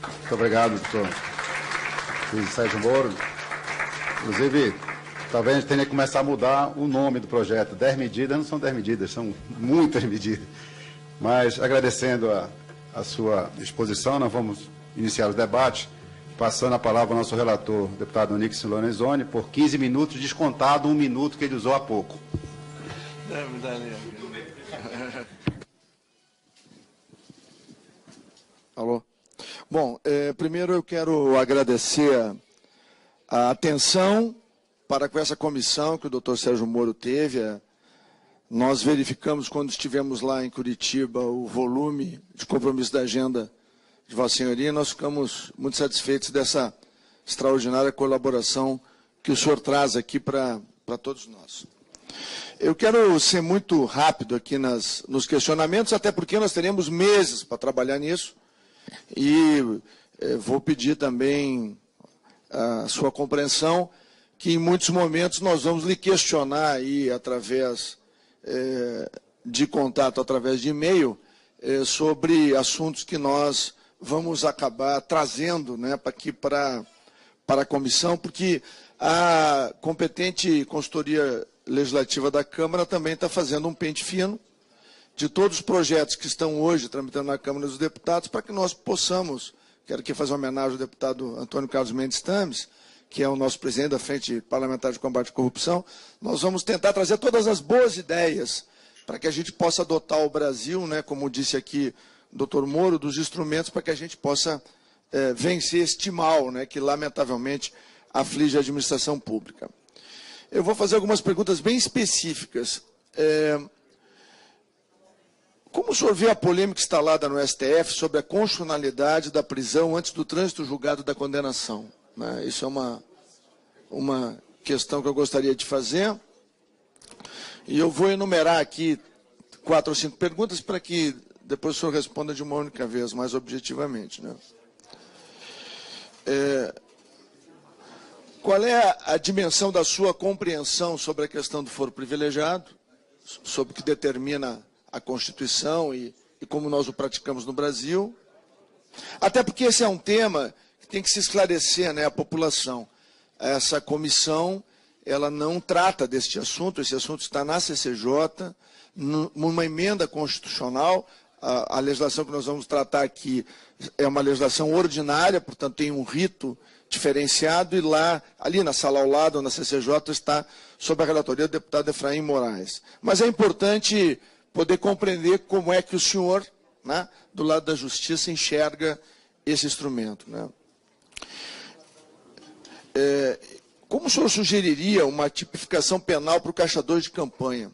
Muito obrigado, doutor Luiz Sérgio Moro. Inclusive, talvez a gente tenha que começar a mudar o nome do projeto. 10 medidas não são 10 medidas, são muitas medidas. Mas, agradecendo a sua exposição, nós vamos iniciar os debates, passando a palavra ao nosso relator, deputado Onix Lorenzoni, por 15 minutos, descontado 1 minuto que ele usou há pouco. Alô? Bom, primeiro eu quero agradecer a atenção para com essa comissão que o doutor Sérgio Moro teve. Nós verificamos, quando estivemos lá em Curitiba, o volume de compromisso da agenda de Vossa Senhoria, e nós ficamos muito satisfeitos dessa extraordinária colaboração que o senhor traz aqui para todos nós. Eu quero ser muito rápido aqui nos questionamentos, até porque nós teremos meses para trabalhar nisso, e vou pedir também a sua compreensão que em muitos momentos nós vamos lhe questionar aí através de contato, através de e-mail, sobre assuntos que nós vamos acabar trazendo, né, aqui para a comissão, porque a competente consultoria legislativa da Câmara também está fazendo um pente fino de todos os projetos que estão hoje tramitando na Câmara dos Deputados, para que nós possamos, quero aqui fazer uma homenagem ao deputado Antônio Carlos Mendes Tames, que é o nosso presidente da Frente Parlamentar de Combate à Corrupção. Nós vamos tentar trazer todas as boas ideias para que a gente possa adotar o Brasil, né, como disse aqui o doutor Moro, dos instrumentos para que a gente possa vencer este mal, né, que lamentavelmente aflige a administração pública. Eu vou fazer algumas perguntas bem específicas. Como o senhor vê a polêmica instalada no STF sobre a constitucionalidade da prisão antes do trânsito julgado da condenação? Né? Isso é uma questão que eu gostaria de fazer. E eu vou enumerar aqui 4 ou 5 perguntas para que depois o senhor responda de uma única vez, mais objetivamente. Né? Qual é a dimensão da sua compreensão sobre a questão do foro privilegiado, sobre o que determina a Constituição e como nós o praticamos no Brasil? Até porque esse é um tema que tem que se esclarecer, né, a população. Essa comissão, ela não trata deste assunto, esse assunto está na CCJ, numa emenda constitucional. A legislação que nós vamos tratar aqui é uma legislação ordinária, portanto tem um rito diferenciado, e lá, ali na sala ao lado, na CCJ, está sob a relatoria do deputado Efraim Moraes. Mas é importante poder compreender como é que o senhor, né, do lado da justiça, enxerga esse instrumento. Né? Como o senhor sugeriria uma tipificação penal para o caçador de campanha?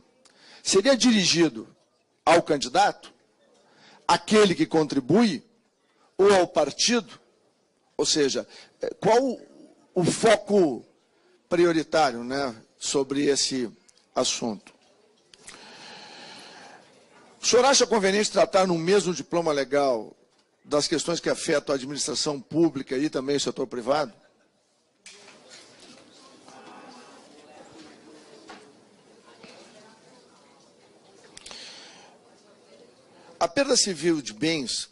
Seria dirigido ao candidato, aquele que contribui, ou ao partido? Ou seja, qual o foco prioritário, né, sobre esse assunto? O senhor acha conveniente tratar no mesmo diploma legal das questões que afetam a administração pública e também o setor privado? A perda civil de bens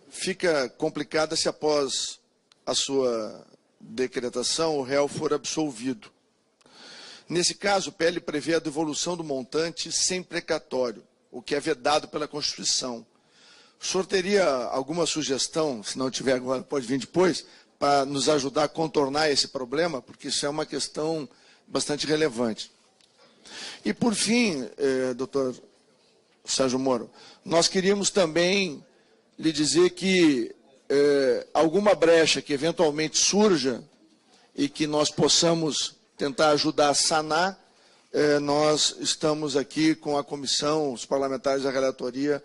fica complicada se após a sua decretação o réu for absolvido. Nesse caso, o PL prevê a devolução do montante sem precatório, o que é vedado pela Constituição. O senhor teria alguma sugestão, se não tiver agora, pode vir depois, para nos ajudar a contornar esse problema, porque isso é uma questão bastante relevante. E, por fim, doutor Sérgio Moro, nós queríamos também lhe dizer que alguma brecha que eventualmente surja e que nós possamos tentar ajudar a sanar, nós estamos aqui com a comissão, os parlamentares da relatoria,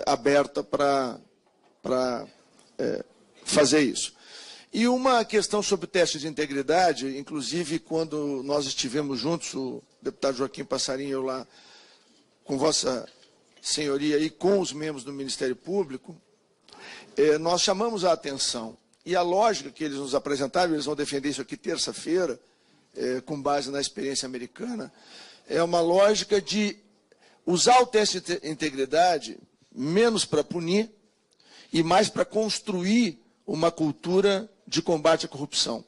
aberta para fazer isso. E uma questão sobre o teste de integridade, inclusive quando nós estivemos juntos, o deputado Joaquim Passarinho e eu lá, com Vossa Senhoria e com os membros do Ministério Público, nós chamamos a atenção. E a lógica que eles nos apresentaram, eles vão defender isso aqui terça-feira, com base na experiência americana, é uma lógica de usar o teste de integridade menos para punir e mais para construir uma cultura de combate à corrupção.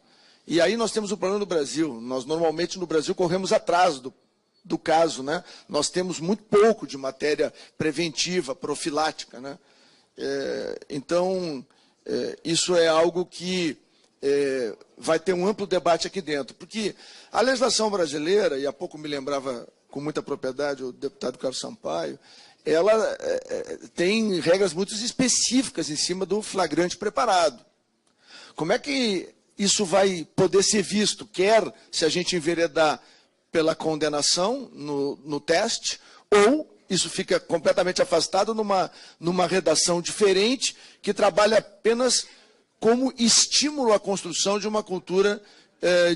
E aí nós temos um problema no Brasil. Nós, normalmente, no Brasil, corremos atrás do caso, né? Nós temos muito pouco de matéria preventiva, profilática, né? Então, isso é algo que vai ter um amplo debate aqui dentro. Porque a legislação brasileira, e há pouco me lembrava com muita propriedade o deputado Carlos Sampaio, ela tem regras muito específicas em cima do flagrante preparado. Como é que isso vai poder ser visto, quer se a gente enveredar pela condenação no teste, ou isso fica completamente afastado numa redação diferente, que trabalha apenas como estímulo à construção de uma cultura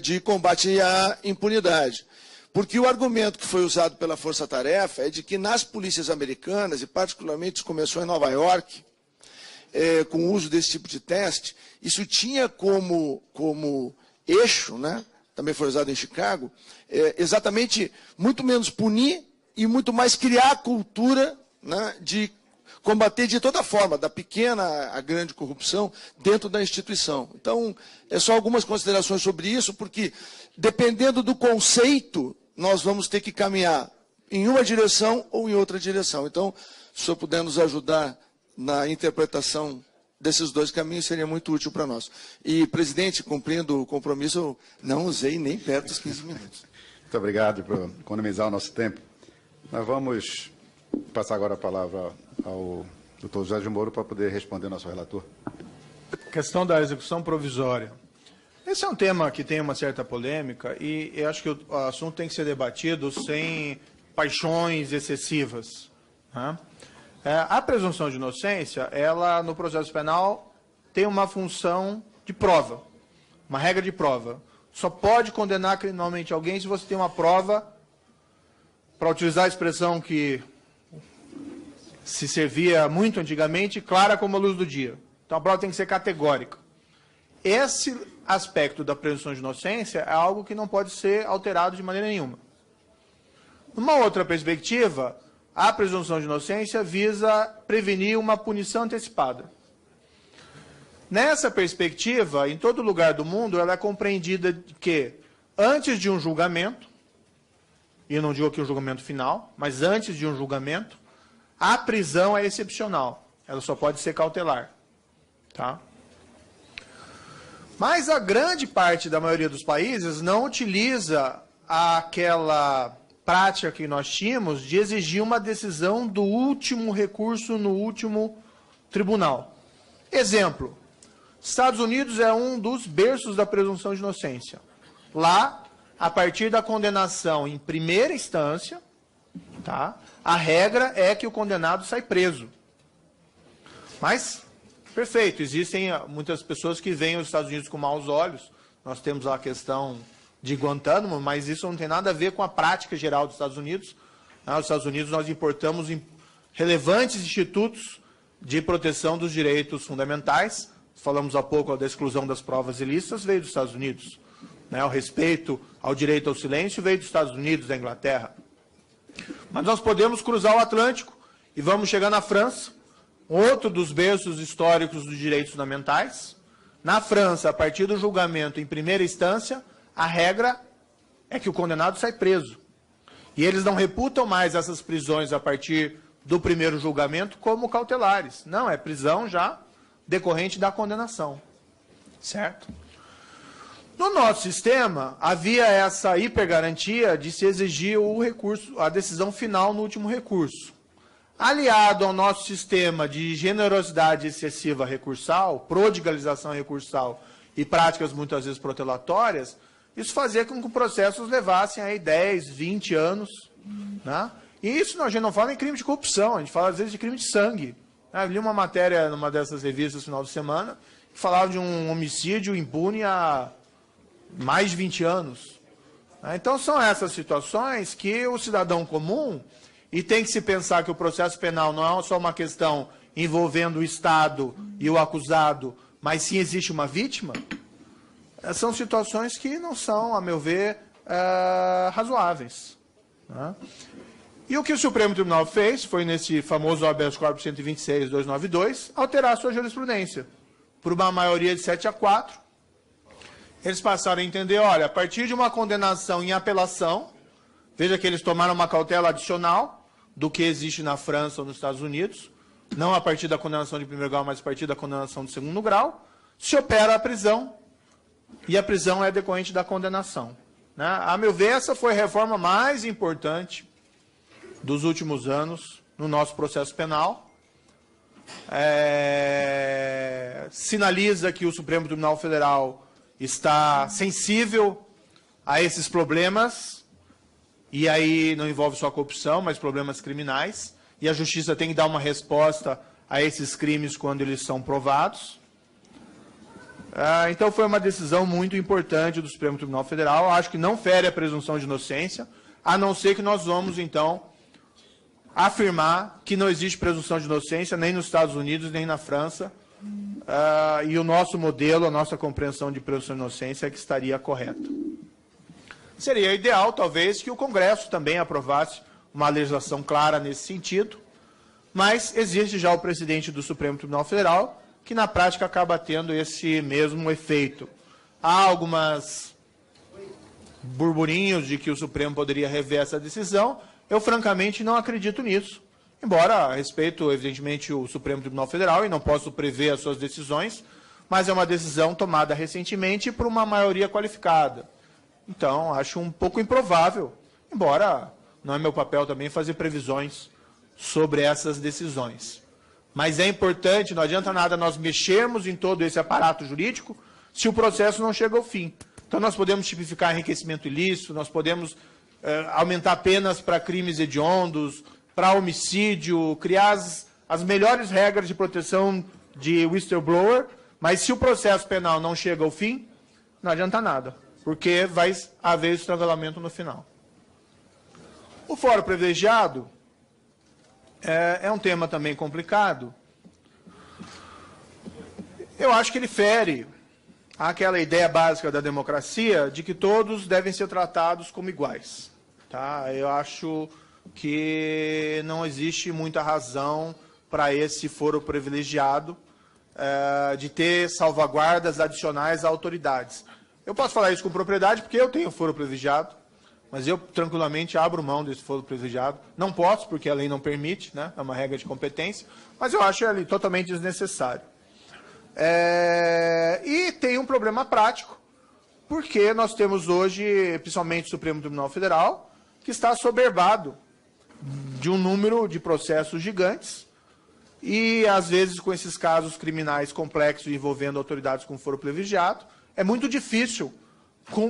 de combate à impunidade. Porque o argumento que foi usado pela Força Tarefa é de que nas polícias americanas, e particularmente isso começou em Nova York, com o uso desse tipo de teste, isso tinha como eixo, né, também foi usado em Chicago, exatamente muito menos punir e muito mais criar a cultura, né, de combater de toda forma, da pequena à grande corrupção dentro da instituição. Então, é só algumas considerações sobre isso, porque dependendo do conceito, nós vamos ter que caminhar em uma direção ou em outra direção. Então, se o senhor puder nos ajudar na interpretação desses dois caminhos, seria muito útil para nós. E, presidente, cumprindo o compromisso, eu não usei nem perto dos 15 minutos. Muito obrigado por economizar o nosso tempo. Nós vamos passar agora a palavra ao doutor Sérgio Moro para poder responder ao nosso relator. Questão da execução provisória. Esse é um tema que tem uma certa polêmica e eu acho que o assunto tem que ser debatido sem paixões excessivas, né? A presunção de inocência, ela no processo penal tem uma função de prova, uma regra de prova. Só pode condenar criminalmente alguém se você tem uma prova, para utilizar a expressão que se servia muito antigamente, clara como a luz do dia. Então a prova tem que ser categórica. Esse aspecto da presunção de inocência é algo que não pode ser alterado de maneira nenhuma. Numa outra perspectiva, a presunção de inocência visa prevenir uma punição antecipada. Nessa perspectiva, em todo lugar do mundo, ela é compreendida que, antes de um julgamento, e eu não digo aqui o julgamento final, mas antes de um julgamento, a prisão é excepcional. Ela só pode ser cautelar. Tá? Mas a grande parte da maioria dos países não utiliza aquela prática que nós tínhamos de exigir uma decisão do último recurso no último tribunal. Exemplo, Estados Unidos é um dos berços da presunção de inocência. Lá, a partir da condenação em primeira instância, tá, a regra é que o condenado sai preso. Mas, perfeito, existem muitas pessoas que veem os Estados Unidos com maus olhos. Nós temos a questão de Guantánamo, mas isso não tem nada a ver com a prática geral dos Estados Unidos. Nos Estados Unidos nós importamos relevantes institutos de proteção dos direitos fundamentais. Falamos há pouco da exclusão das provas ilícitas, veio dos Estados Unidos. O respeito ao direito ao silêncio veio dos Estados Unidos, da Inglaterra. Mas nós podemos cruzar o Atlântico e vamos chegar na França, outro dos berços históricos dos direitos fundamentais. Na França, a partir do julgamento em primeira instância, a regra é que o condenado sai preso. E eles não reputam mais essas prisões a partir do primeiro julgamento como cautelares. Não, é prisão já decorrente da condenação. Certo? No nosso sistema, havia essa hipergarantia de se exigir o recurso, a decisão final no último recurso. Aliado ao nosso sistema de generosidade excessiva recursal, prodigalização recursal e práticas muitas vezes protelatórias, isso fazia com que os processos levassem aí 10, 20 anos. Né? E isso a gente não fala em crime de corrupção, a gente fala às vezes de crime de sangue. Eu li uma matéria numa dessas revistas no final de semana que falava de um homicídio impune há mais de 20 anos. Então são essas situações que o cidadão comum, e tem que se pensar que o processo penal não é só uma questão envolvendo o Estado e o acusado, mas sim existe uma vítima, são situações que não são, a meu ver, razoáveis. Né? E o que o Supremo Tribunal fez, foi nesse famoso habeas corpus 126-292, alterar a sua jurisprudência. por uma maioria de 7-4. Eles passaram a entender, olha, a partir de uma condenação em apelação, veja que eles tomaram uma cautela adicional do que existe na França ou nos Estados Unidos, não a partir da condenação de primeiro grau, mas a partir da condenação de segundo grau, se opera a prisão, e a prisão é decorrente da condenação. Né? A meu ver, essa foi a reforma mais importante dos últimos anos no nosso processo penal. Sinaliza que o Supremo Tribunal Federal está sensível a esses problemas, e aí não envolve só corrupção, mas problemas criminais, e a Justiça tem que dar uma resposta a esses crimes quando eles são provados. Então foi uma decisão muito importante do Supremo Tribunal Federal. Acho que não fere a presunção de inocência, a não ser que nós vamos, então, afirmar que não existe presunção de inocência nem nos Estados Unidos, nem na França, e o nosso modelo, a nossa compreensão de presunção de inocência é que estaria correta. Seria ideal, talvez, que o Congresso também aprovasse uma legislação clara nesse sentido, mas existe já o presidente do Supremo Tribunal Federal, que na prática acaba tendo esse mesmo efeito. Há algumas burburinhos de que o Supremo poderia rever essa decisão. Eu, francamente, não acredito nisso. Embora respeito, evidentemente, o Supremo Tribunal Federal e não posso prever as suas decisões, mas é uma decisão tomada recentemente por uma maioria qualificada. Então, acho um pouco improvável, embora não é meu papel também fazer previsões sobre essas decisões. Mas é importante, não adianta nada nós mexermos em todo esse aparato jurídico se o processo não chega ao fim. Então, nós podemos tipificar enriquecimento ilícito, nós podemos aumentar penas para crimes hediondos, para homicídio, criar as melhores regras de proteção de whistleblower, mas se o processo penal não chega ao fim, não adianta nada, porque vai haver estrangulamento no final. O foro privilegiado é um tema também complicado. Eu acho que ele fere aquela ideia básica da democracia de que todos devem ser tratados como iguais. Tá? Eu acho que não existe muita razão para esse foro privilegiado de ter salvaguardas adicionais a autoridades. Eu posso falar isso com propriedade porque eu tenho foro privilegiado, mas eu tranquilamente abro mão desse foro privilegiado. Não posso, porque a lei não permite, né? É uma regra de competência, mas eu acho ele totalmente desnecessário. E tem um problema prático, porque nós temos hoje, principalmente o Supremo Tribunal Federal, que está assoberbado de um número de processos gigantes, e às vezes com esses casos criminais complexos envolvendo autoridades com foro privilegiado, é muito difícil,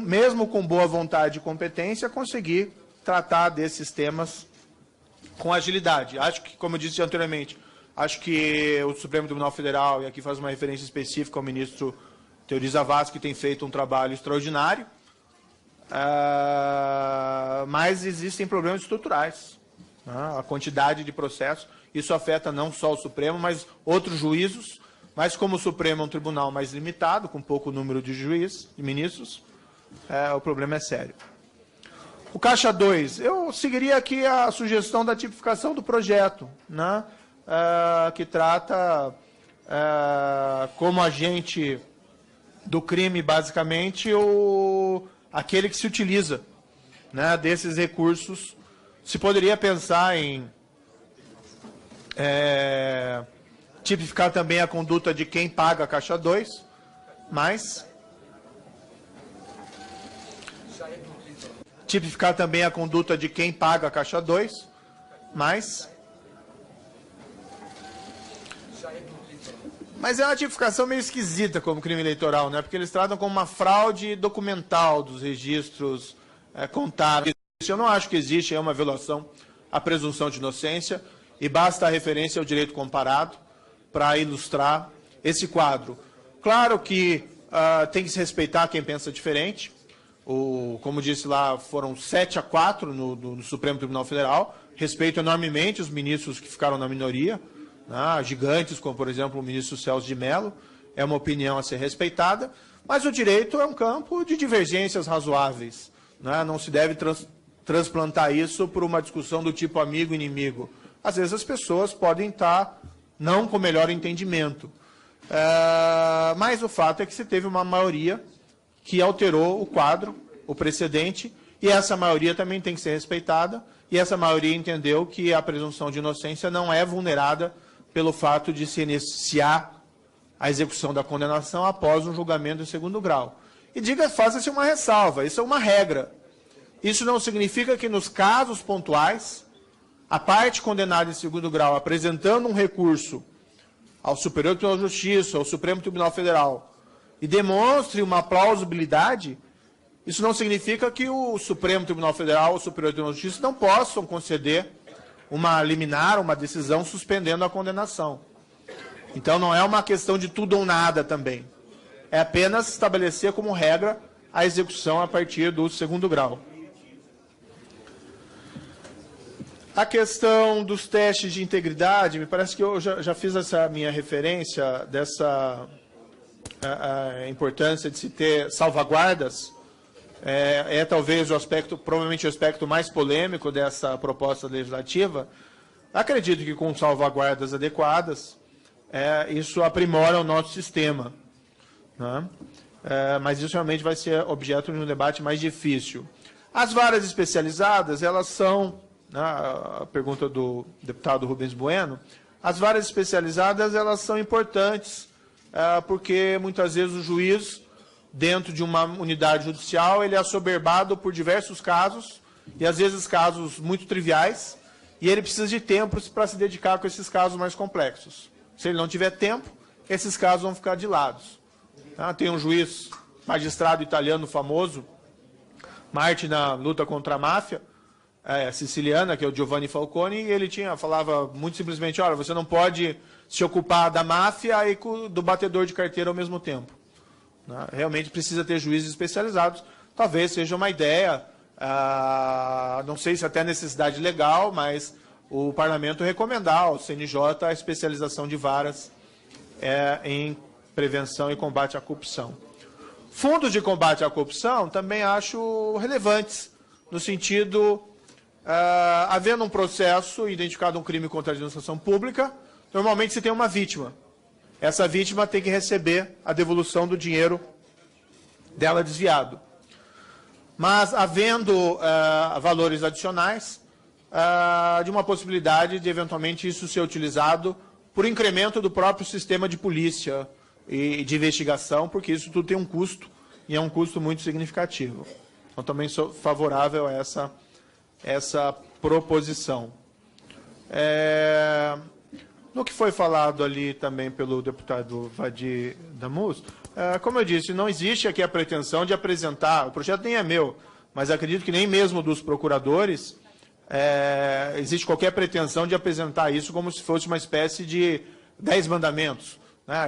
mesmo com boa vontade e competência, conseguir tratar desses temas com agilidade. Acho que, como eu disse anteriormente, acho que o Supremo Tribunal Federal, e aqui faz uma referência específica ao ministro Teori Zavascki, que tem feito um trabalho extraordinário, mas existem problemas estruturais. A quantidade de processos, isso afeta não só o Supremo, mas outros juízos, mas como o Supremo é um tribunal mais limitado, com pouco número de juízes e ministros, o problema é sério. O Caixa 2, eu seguiria aqui a sugestão da tipificação do projeto, né? Que trata como agente do crime, basicamente, aquele que se utiliza, né, desses recursos. Se poderia pensar em tipificar também a conduta de quem paga a Caixa 2, mas tipificar também a conduta de quem paga a Caixa 2, mas é uma tipificação meio esquisita como crime eleitoral, né? Porque eles tratam como uma fraude documental dos registros contábeis. Eu não acho que existe uma violação à presunção de inocência, e basta a referência ao direito comparado para ilustrar esse quadro. Claro que tem que se respeitar quem pensa diferente. Como disse lá, foram 7-4 no Supremo Tribunal Federal. Respeito enormemente os ministros que ficaram na minoria, né, gigantes, como, por exemplo, o ministro Celso de Mello. É uma opinião a ser respeitada, mas o direito é um campo de divergências razoáveis, né? Não se deve transplantar isso por uma discussão do tipo amigo-inimigo. Às vezes as pessoas podem estar não com melhor entendimento. Mas o fato é que se teve uma maioria que alterou o quadro, o precedente, e essa maioria também tem que ser respeitada, e essa maioria entendeu que a presunção de inocência não é vulnerada pelo fato de se iniciar a execução da condenação após um julgamento em segundo grau. E faça-se uma ressalva, isso é uma regra. Isso não significa que nos casos pontuais, a parte condenada em segundo grau apresentando um recurso ao Superior Tribunal de Justiça, ao Supremo Tribunal Federal, e demonstre uma plausibilidade, isso não significa que o Supremo Tribunal Federal ou o Superior Tribunal de Justiça não possam conceder uma liminar, uma decisão suspendendo a condenação. Então não é uma questão de tudo ou nada também. É apenas estabelecer como regra a execução a partir do segundo grau. A questão dos testes de integridade, me parece que eu já fiz essa minha referência dessa a importância de se ter salvaguardas. Talvez o aspecto, provavelmente o aspecto mais polêmico dessa proposta legislativa. Acredito que com salvaguardas adequadas, isso aprimora o nosso sistema, né? Mas isso realmente vai ser objeto de um debate mais difícil. As varas especializadas, elas são, a pergunta do deputado Rubens Bueno, as varas especializadas elas são importantes, porque muitas vezes o juiz, dentro de uma unidade judicial, ele é assoberbado por diversos casos, e às vezes casos muito triviais, e ele precisa de tempo para se dedicar com esses casos mais complexos. Se ele não tiver tempo, esses casos vão ficar de lado. Tem um juiz magistrado italiano famoso, Marte na luta contra a máfia, siciliana, que é o Giovanni Falcone, e ele falava muito simplesmente, olha, você não pode se ocupar da máfia e do batedor de carteira ao mesmo tempo. Realmente precisa ter juízes especializados. Talvez seja uma ideia, não sei se até necessidade legal, mas o parlamento recomendar ao CNJ a especialização de varas em prevenção e combate à corrupção. Fundos de combate à corrupção também acho relevantes, no sentido, havendo um processo, identificado um crime contra a administração pública, normalmente se tem uma vítima. Essa vítima tem que receber a devolução do dinheiro dela desviado. Mas, havendo valores adicionais, de uma possibilidade de, eventualmente, isso ser utilizado por incremento do próprio sistema de polícia e de investigação, porque isso tudo tem um custo, e é um custo muito significativo. Então, também sou favorável a essa proposição. No que foi falado ali também pelo deputado Vadir Damus, como eu disse, não existe aqui a pretensão de apresentar, o projeto nem é meu, mas acredito que nem mesmo dos procuradores existe qualquer pretensão de apresentar isso como se fosse uma espécie de 10 mandamentos.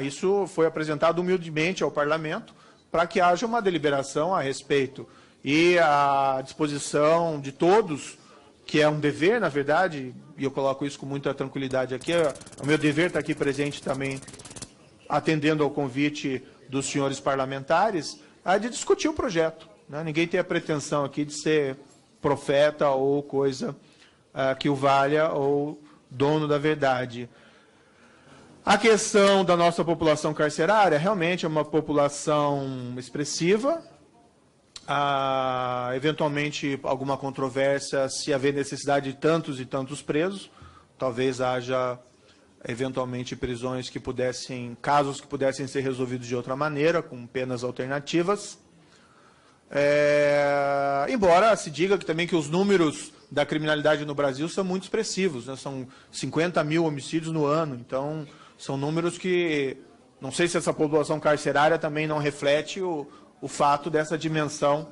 Isso foi apresentado humildemente ao parlamento para que haja uma deliberação a respeito. E a disposição de todos, que é um dever, na verdade, e eu coloco isso com muita tranquilidade aqui, o meu dever está aqui presente também, atendendo ao convite dos senhores parlamentares, de discutir o projeto. Ninguém tem a pretensão aqui de ser profeta ou coisa que o valha ou dono da verdade. A questão da nossa população carcerária realmente é uma população expressiva. Eventualmente, alguma controvérsia, se haver necessidade de tantos e tantos presos, talvez haja, eventualmente, prisões que pudessem, casos que pudessem ser resolvidos de outra maneira, com penas alternativas. Embora se diga que também que os números da criminalidade no Brasil são muito expressivos, são 50 mil homicídios no ano, então são números que, não sei se essa população carcerária também não reflete o fato dessa dimensão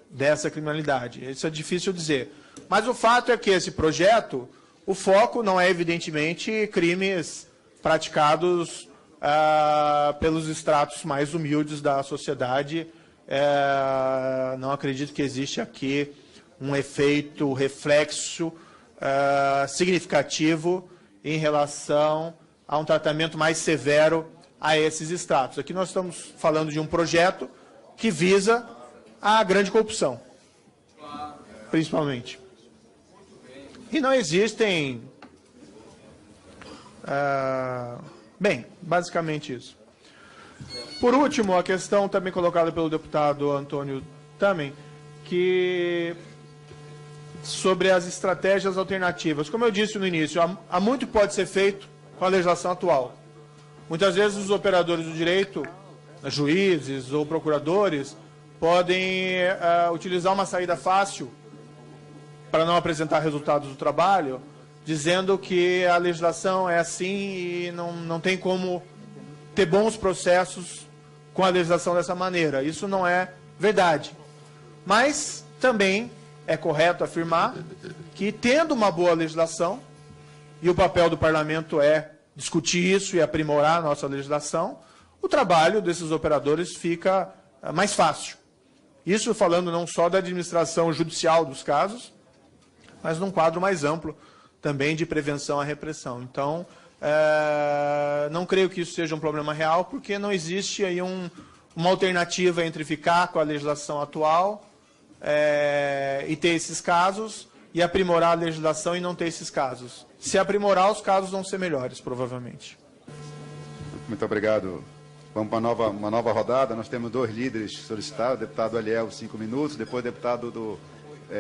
dessa criminalidade. Isso é difícil dizer. Mas o fato é que esse projeto, o foco não é, evidentemente, crimes praticados pelos estratos mais humildes da sociedade. Não acredito que existe aqui um efeito, reflexo significativo em relação a um tratamento mais severo a esses estratos. Aqui nós estamos falando de um projeto que visa a grande corrupção, principalmente. E não existem... bem, basicamente isso. Por último, a questão também colocada pelo deputado Antônio Tamen, que sobre as estratégias alternativas. Como eu disse no início, há muito que pode ser feito com a legislação atual. Muitas vezes os operadores do direito, juízes ou procuradores, podem utilizar uma saída fácil para não apresentar resultados do trabalho, dizendo que a legislação é assim e não tem como ter bons processos com a legislação dessa maneira. Isso não é verdade. Mas também é correto afirmar que, tendo uma boa legislação, e o papel do parlamento é discutir isso e aprimorar a nossa legislação, o trabalho desses operadores fica mais fácil. Isso falando não só da administração judicial dos casos, mas num quadro mais amplo também de prevenção à repressão. Então, não creio que isso seja um problema real, porque não existe aí uma alternativa entre ficar com a legislação atual e ter esses casos, e aprimorar a legislação e não ter esses casos. Se aprimorar, os casos vão ser melhores, provavelmente. Muito obrigado. Vamos para uma nova rodada. Nós temos 2 líderes solicitados, o deputado Aliel, 5 minutos, depois o deputado do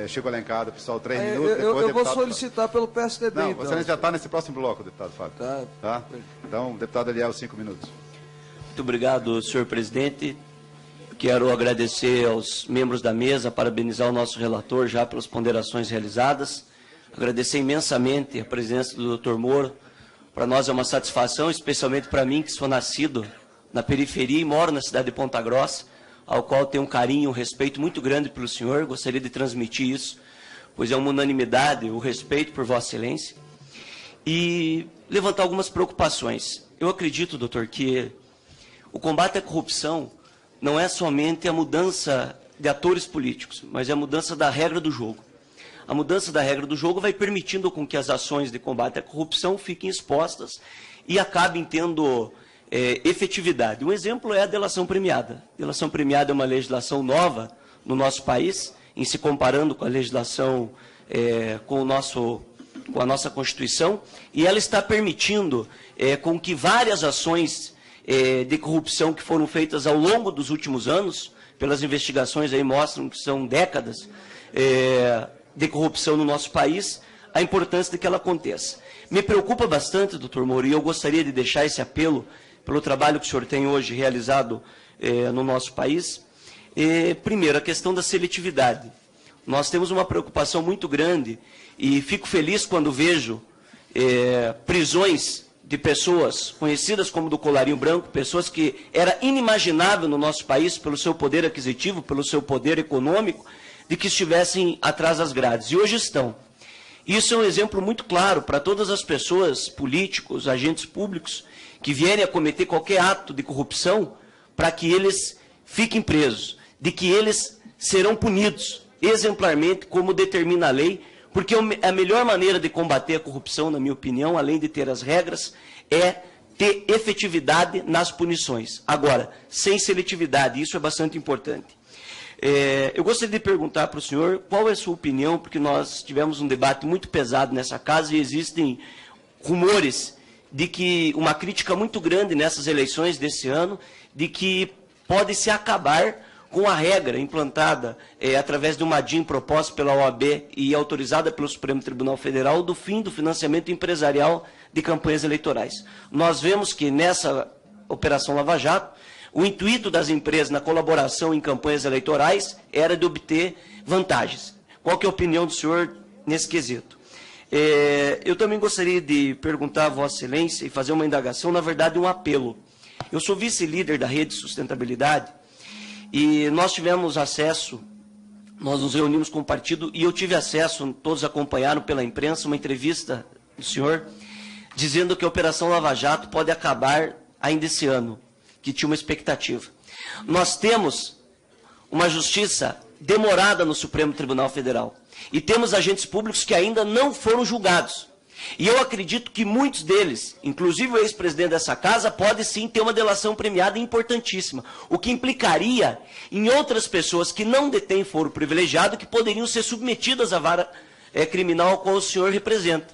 Chico Alencar, pessoal, 3 minutos. Depois eu vou solicitar pelo PSDB, não, então. Você já está nesse próximo bloco, deputado Fábio. Tá? Então, deputado Aliel, 5 minutos. Muito obrigado, senhor presidente. Quero agradecer aos membros da mesa, parabenizar o nosso relator já pelas ponderações realizadas. Agradecer imensamente a presença do Dr. Moro. Para nós é uma satisfação, especialmente para mim, que sou nascido na periferia e moro na cidade de Ponta Grossa, ao qual tenho um carinho e um respeito muito grande pelo senhor. Gostaria de transmitir isso, pois é uma unanimidade o respeito por Vossa Excelência. E levantar algumas preocupações. Eu acredito, doutor, que o combate à corrupção não é somente a mudança de atores políticos, mas é a mudança da regra do jogo. A mudança da regra do jogo vai permitindo com que as ações de combate à corrupção fiquem expostas e acabem tendo efetividade. Um exemplo é a delação premiada. A delação premiada é uma legislação nova no nosso país, em se comparando com a legislação, com a nossa Constituição, e ela está permitindo com que várias ações de corrupção que foram feitas ao longo dos últimos anos, pelas investigações aí mostram que são décadas de corrupção no nosso país, a importância de que ela aconteça. Me preocupa bastante, doutor Moro, e eu gostaria de deixar esse apelo pelo trabalho que o senhor tem hoje realizado no nosso país. Primeiro, a questão da seletividade. Nós temos uma preocupação muito grande e fico feliz quando vejo prisões de pessoas conhecidas como do colarinho branco, pessoas que era inimaginável no nosso país pelo seu poder aquisitivo, pelo seu poder econômico, de que estivessem atrás das grades. E hoje estão. Isso é um exemplo muito claro para todas as pessoas, políticos, agentes públicos, que vierem a cometer qualquer ato de corrupção, para que eles fiquem presos, de que eles serão punidos exemplarmente, como determina a lei, porque a melhor maneira de combater a corrupção, na minha opinião, além de ter as regras, é ter efetividade nas punições. Agora, sem seletividade, isso é bastante importante. Eu gostaria de perguntar para o senhor qual é a sua opinião, porque nós tivemos um debate muito pesado nessa casa e existem rumores de que uma crítica muito grande nessas eleições desse ano, de que pode-se acabar com a regra implantada através de uma DIN proposta pela OAB e autorizada pelo Supremo Tribunal Federal do fim do financiamento empresarial de campanhas eleitorais. Nós vemos que nessa Operação Lava Jato, o intuito das empresas na colaboração em campanhas eleitorais era de obter vantagens. Qual que é a opinião do senhor nesse quesito? Eu também gostaria de perguntar a Vossa Excelência e fazer uma indagação, na verdade um apelo. Eu sou vice-líder da Rede de Sustentabilidade e nós tivemos acesso, nós nos reunimos com o partido e eu tive acesso, todos acompanharam pela imprensa, uma entrevista do senhor, dizendo que a Operação Lava Jato pode acabar ainda esse ano, que tinha uma expectativa. Nós temos uma justiça demorada no Supremo Tribunal Federal e temos agentes públicos que ainda não foram julgados. E eu acredito que muitos deles, inclusive o ex-presidente dessa casa, pode sim ter uma delação premiada importantíssima, o que implicaria em outras pessoas que não detêm foro privilegiado que poderiam ser submetidas à vara criminal a qual o senhor representa.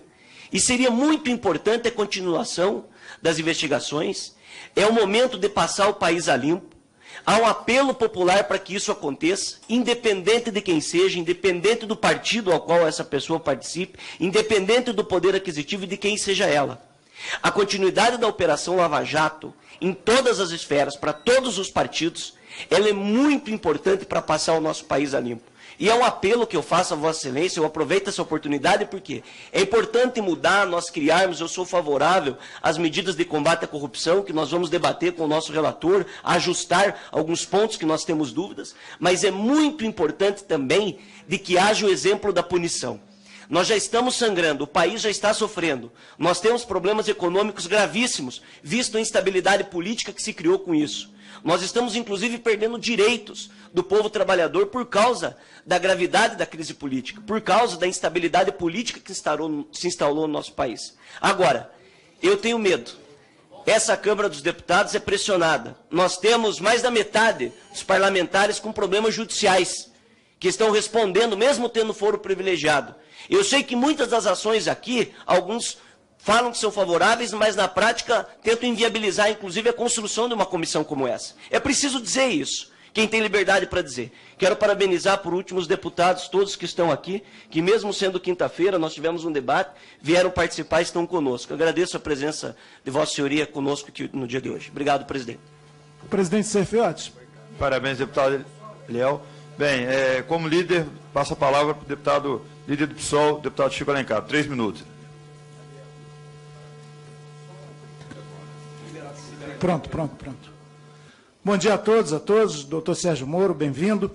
E seria muito importante a continuação das investigações, É o momento de passar o país a limpo. Há um apelo popular para que isso aconteça, independente de quem seja, independente do partido ao qual essa pessoa participe, independente do poder aquisitivo e de quem seja ela. A continuidade da Operação Lava Jato, em todas as esferas, para todos os partidos, ela é muito importante para passar o nosso país a limpo. E é um apelo que eu faço a Vossa Excelência, eu aproveito essa oportunidade porque é importante mudar, nós criarmos, eu sou favorável às medidas de combate à corrupção, que nós vamos debater com o nosso relator, ajustar alguns pontos que nós temos dúvidas, mas é muito importante também de que haja o exemplo da punição. Nós já estamos sangrando, o país já está sofrendo, nós temos problemas econômicos gravíssimos, visto a instabilidade política que se criou com isso. Nós estamos, inclusive, perdendo direitos do povo trabalhador por causa da gravidade da crise política, por causa da instabilidade política que se instalou no nosso país. Agora, eu tenho medo. Essa Câmara dos Deputados é pressionada. Nós temos mais da metade dos parlamentares com problemas judiciais, que estão respondendo, mesmo tendo foro privilegiado. Eu sei que muitas das ações aqui, alguns falam que são favoráveis, mas na prática tentam inviabilizar, inclusive, a construção de uma comissão como essa. É preciso dizer isso, quem tem liberdade para dizer. Quero parabenizar, por último, os deputados, todos que estão aqui, que mesmo sendo quinta-feira, nós tivemos um debate, vieram participar e estão conosco. Agradeço a presença de Vossa Senhoria conosco aqui no dia de hoje. Obrigado, presidente. Presidente Serfiotti. Parabéns, deputado Eliel. Bem, como líder, passo a palavra para o deputado líder do PSOL, deputado Chico Alencar. 3 minutos. Pronto. Bom dia a todos, doutor Sérgio Moro, bem-vindo.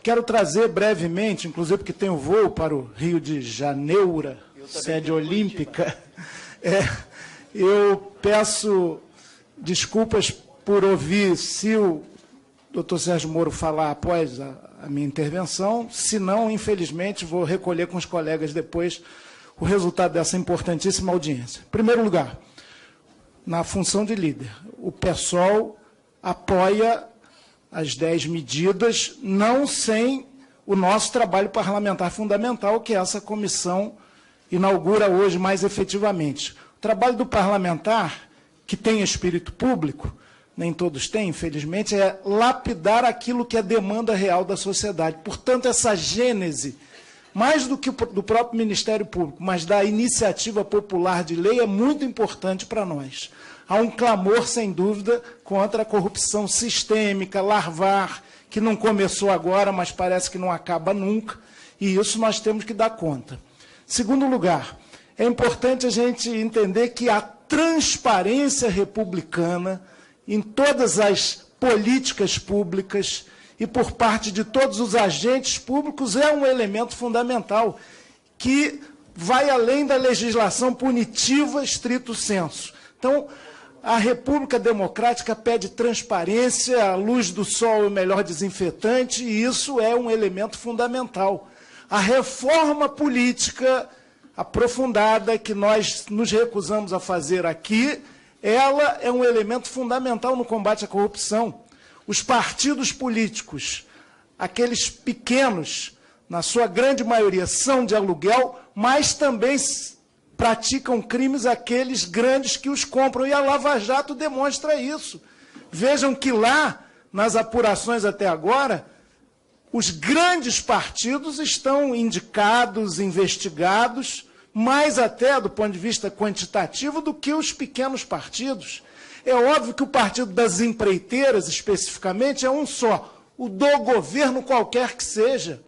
Quero trazer brevemente, inclusive porque tenho voo para o Rio de Janeiro, sede olímpica. Eu peço desculpas por ouvir, se o doutor Sérgio Moro falar após a minha intervenção, se não, infelizmente, vou recolher com os colegas depois o resultado dessa importantíssima audiência. Em primeiro lugar, na função de líder, o PSOL apoia as 10 medidas, não sem o nosso trabalho parlamentar fundamental, que essa comissão inaugura hoje mais efetivamente. O trabalho do parlamentar, que tem espírito público, nem todos têm, infelizmente, é lapidar aquilo que é demanda real da sociedade. Portanto, essa gênese, mais do que do próprio Ministério Público, mas da iniciativa popular de lei, é muito importante para nós. Há um clamor, sem dúvida, contra a corrupção sistêmica, larvar, que não começou agora, mas parece que não acaba nunca, e isso nós temos que dar conta. Segundo lugar, é importante a gente entender que a transparência republicana em todas as políticas públicas e por parte de todos os agentes públicos é um elemento fundamental que vai além da legislação punitiva estrito sensu. Então, a República Democrática pede transparência, a luz do sol é o melhor desinfetante, e isso é um elemento fundamental. A reforma política aprofundada que nós nos recusamos a fazer aqui, ela é um elemento fundamental no combate à corrupção. Os partidos políticos, aqueles pequenos, na sua grande maioria, são de aluguel, mas também praticam crimes aqueles grandes que os compram. E a Lava Jato demonstra isso. Vejam que lá, nas apurações até agora, os grandes partidos estão indicados, investigados, mais até do ponto de vista quantitativo do que os pequenos partidos. É óbvio que o partido das empreiteiras, especificamente, é um só, o do governo qualquer que seja.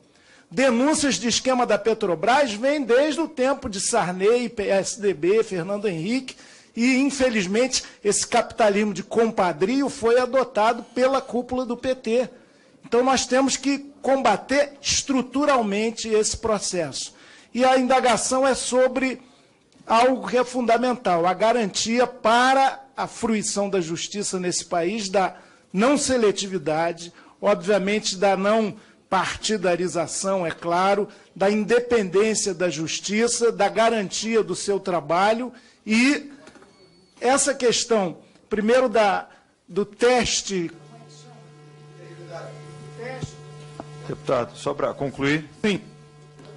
Denúncias de esquema da Petrobras vêm desde o tempo de Sarney, PSDB, Fernando Henrique, e, infelizmente, esse capitalismo de compadrio foi adotado pela cúpula do PT. Então, nós temos que combater estruturalmente esse processo. E a indagação é sobre algo que é fundamental, a garantia para a fruição da justiça nesse país, da não seletividade, obviamente da não partidarização, é claro, da independência da justiça, da garantia do seu trabalho e essa questão, primeiro do teste. Deputado, só para concluir. Sim.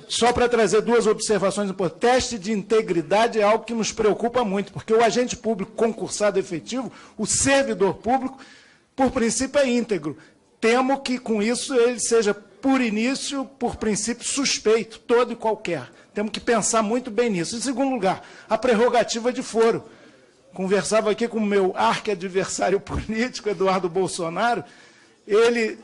só para trazer duas observações importantes. Teste de integridade é algo que nos preocupa muito, porque o agente público concursado efetivo, o servidor público, por princípio é íntegro. Temo que, com isso, ele seja, por início, por princípio, suspeito, todo e qualquer. Temos que pensar muito bem nisso. Em segundo lugar, a prerrogativa de foro. Conversava aqui com o meu arqui-adversário político, Eduardo Bolsonaro, ele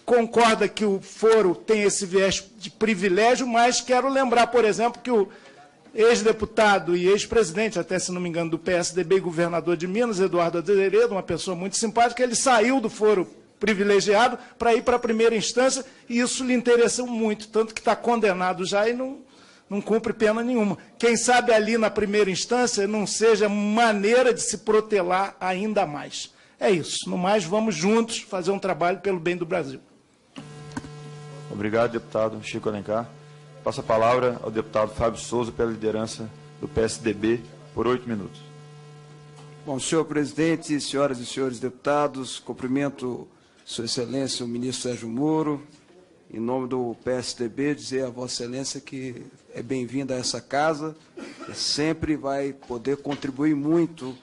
concorda que o foro tem esse viés de privilégio, mas quero lembrar, por exemplo, que o ex-deputado e ex-presidente, até se não me engano, do PSDB e governador de Minas, Eduardo Azeredo, uma pessoa muito simpática, ele saiu do foro privilegiado para ir para a primeira instância, e isso lhe interessou muito, tanto que está condenado já e não cumpre pena nenhuma. Quem sabe ali na primeira instância não seja maneira de se protelar ainda mais. É isso. No mais, vamos juntos fazer um trabalho pelo bem do Brasil. Obrigado, deputado Chico Alencar. Passo a palavra ao deputado Fábio Souza pela liderança do PSDB por 8 minutos. Bom, senhor presidente, senhoras e senhores deputados, cumprimento Sua Excelência, o ministro Sérgio Moro, em nome do PSDB, dizer a Vossa Excelência que é bem-vinda a essa casa, e sempre vai poder contribuir muito,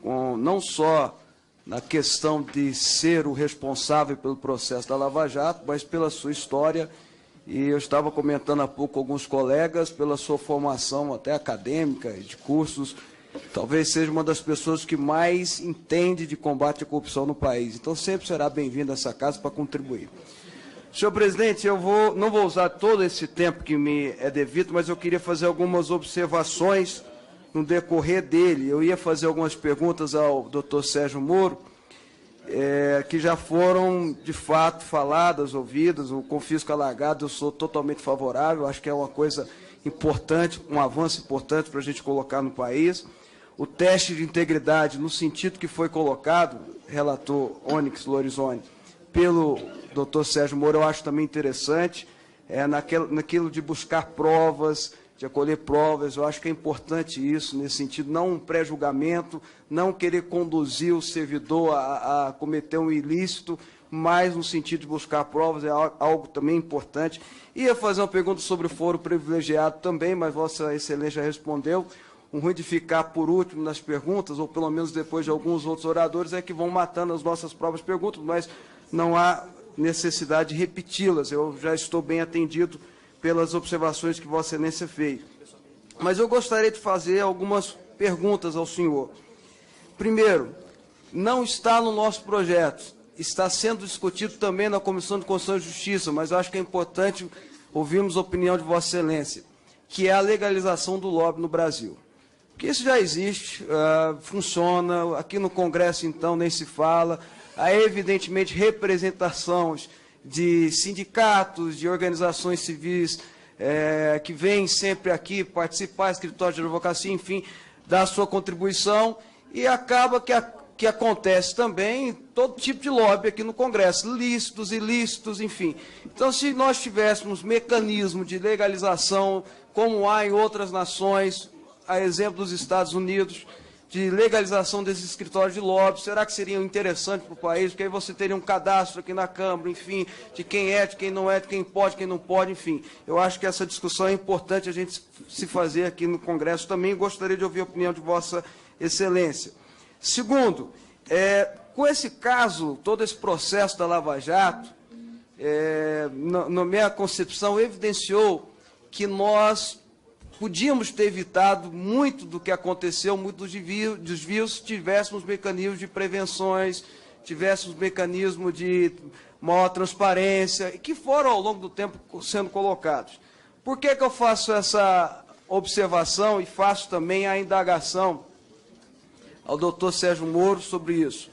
com, não só na questão de ser o responsável pelo processo da Lava Jato, mas pela sua história, e eu estava comentando há pouco com alguns colegas, pela sua formação até acadêmica e de cursos, talvez seja uma das pessoas que mais entende de combate à corrupção no país. Então, sempre será bem-vindo a essa casa para contribuir. Senhor presidente, eu não vou usar todo esse tempo que me é devido, mas eu queria fazer algumas observações no decorrer dele. Eu ia fazer algumas perguntas ao doutor Sérgio Moro, que já foram, de fato, faladas, ouvidas. O confisco alargado eu sou totalmente favorável, acho que é uma coisa importante, um avanço importante para a gente colocar no país. O teste de integridade, no sentido que foi colocado, relator Onyx Lorenzoni, pelo doutor Sérgio Moro, eu acho também interessante, naquilo de buscar provas, de acolher provas, eu acho que é importante isso, nesse sentido, não um pré-julgamento, não querer conduzir o servidor a cometer um ilícito, mas no sentido de buscar provas, é algo também importante. Ia fazer uma pergunta sobre o foro privilegiado também, mas Vossa Excelência já respondeu. O ruim de ficar por último nas perguntas, ou pelo menos depois de alguns outros oradores, é que vão matando as nossas próprias perguntas, mas não há necessidade de repeti-las. Eu já estou bem atendido pelas observações que Vossa Excelência fez. Mas eu gostaria de fazer algumas perguntas ao senhor. Primeiro, não está no nosso projeto, está sendo discutido também na Comissão de Constituição e Justiça, mas eu acho que é importante ouvirmos a opinião de Vossa Excelência, que é a legalização do lobby no Brasil. Porque isso já existe, funciona, aqui no Congresso, então, nem se fala. Há, evidentemente, representações de sindicatos, de organizações civis que vêm sempre aqui participar, escritório de advocacia, enfim, dar a sua contribuição, e acaba que acontece também todo tipo de lobby aqui no Congresso, lícitos, ilícitos, enfim. Então, se nós tivéssemos mecanismo de legalização, como há em outras nações, a exemplo dos Estados Unidos, de legalização desses escritórios de lobby, será que seria interessante para o país? Porque aí você teria um cadastro aqui na Câmara, enfim, de quem é, de quem não é, de quem não pode, enfim. Eu acho que essa discussão é importante a gente se fazer aqui no Congresso também. Gostaria de ouvir a opinião de Vossa Excelência. Segundo, com esse caso, todo esse processo da Lava Jato, na minha concepção, evidenciou que nós podíamos ter evitado muito do que aconteceu, muito dos desvios, se tivéssemos mecanismos de prevenções, tivéssemos mecanismos de maior transparência, e que foram, ao longo do tempo, sendo colocados. Por que eu faço essa observação e faço também a indagação ao doutor Sérgio Moro sobre isso?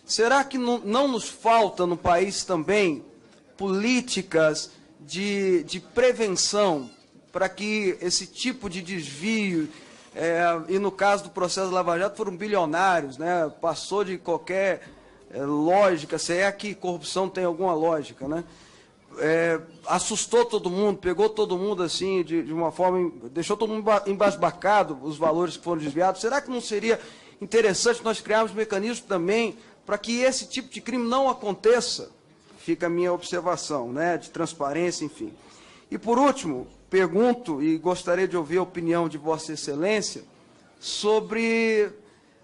Será que não nos falta no país também políticas de prevenção para que esse tipo de desvio, e no caso do processo da Lava Jato foram bilionários, né? Passou de qualquer lógica, se é que corrupção tem alguma lógica, né? Assustou todo mundo, pegou todo mundo assim, de uma forma, deixou todo mundo embasbacado, os valores que foram desviados. Será que não seria interessante nós criarmos mecanismos também para que esse tipo de crime não aconteça? Fica a minha observação, né? De transparência, enfim. E por último, pergunto e gostaria de ouvir a opinião de Vossa Excelência sobre...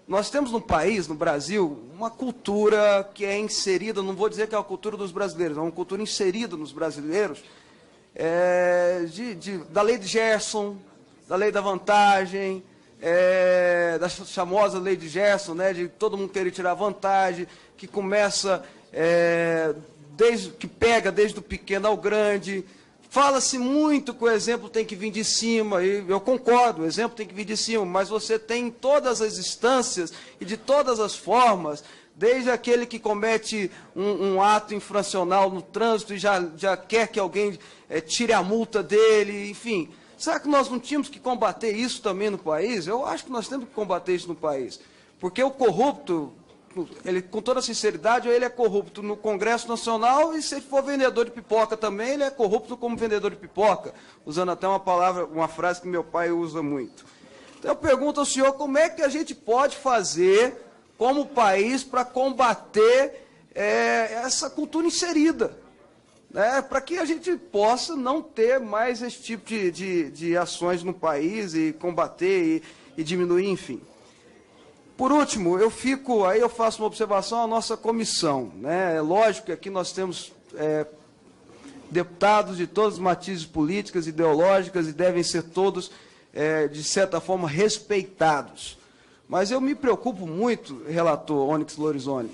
Nós temos no país, no Brasil, uma cultura que é inserida, não vou dizer que é a cultura dos brasileiros, é uma cultura inserida nos brasileiros, da lei de Gerson, da lei da vantagem, da famosa lei de Gerson, né, de todo mundo querer tirar vantagem, que começa, que pega desde o pequeno ao grande. Fala-se muito que o exemplo tem que vir de cima, e eu concordo, o exemplo tem que vir de cima, mas você tem em todas as instâncias e de todas as formas, desde aquele que comete um ato infracional no trânsito e já quer que alguém tire a multa dele, enfim. Será que nós não tínhamos que combater isso também no país? Eu acho que nós temos que combater isso no país, porque o corrupto... Ele, com toda sinceridade, ele é corrupto no Congresso Nacional e, se ele for vendedor de pipoca também, ele é corrupto como vendedor de pipoca, usando até uma frase que meu pai usa muito. Então, eu pergunto ao senhor, como é que a gente pode fazer, como país, para combater essa cultura inserida, né, para que a gente possa não ter mais esse tipo de ações no país e combater e diminuir, enfim. Por último, aí eu faço uma observação à nossa comissão, né? É lógico que aqui nós temos deputados de todas as matizes políticas, ideológicas, e devem ser todos, de certa forma, respeitados. Mas eu me preocupo muito, relator Onyx Lorenzoni,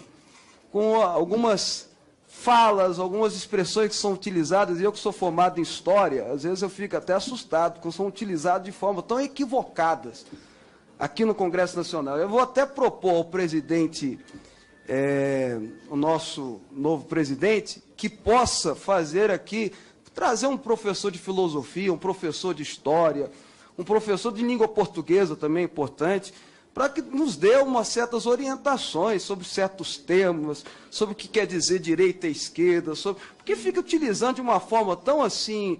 com algumas falas, algumas expressões que são utilizadas, e eu que sou formado em História, às vezes eu fico até assustado, porque são utilizadas de forma tão equivocadas aqui no Congresso Nacional. Eu vou até propor ao presidente, o nosso novo presidente, que possa fazer aqui, trazer um professor de filosofia, um professor de história, um professor de língua portuguesa também importante, para que nos dê umas certas orientações sobre certos temas, sobre o que quer dizer direita e esquerda, porque fica utilizando de uma forma tão assim,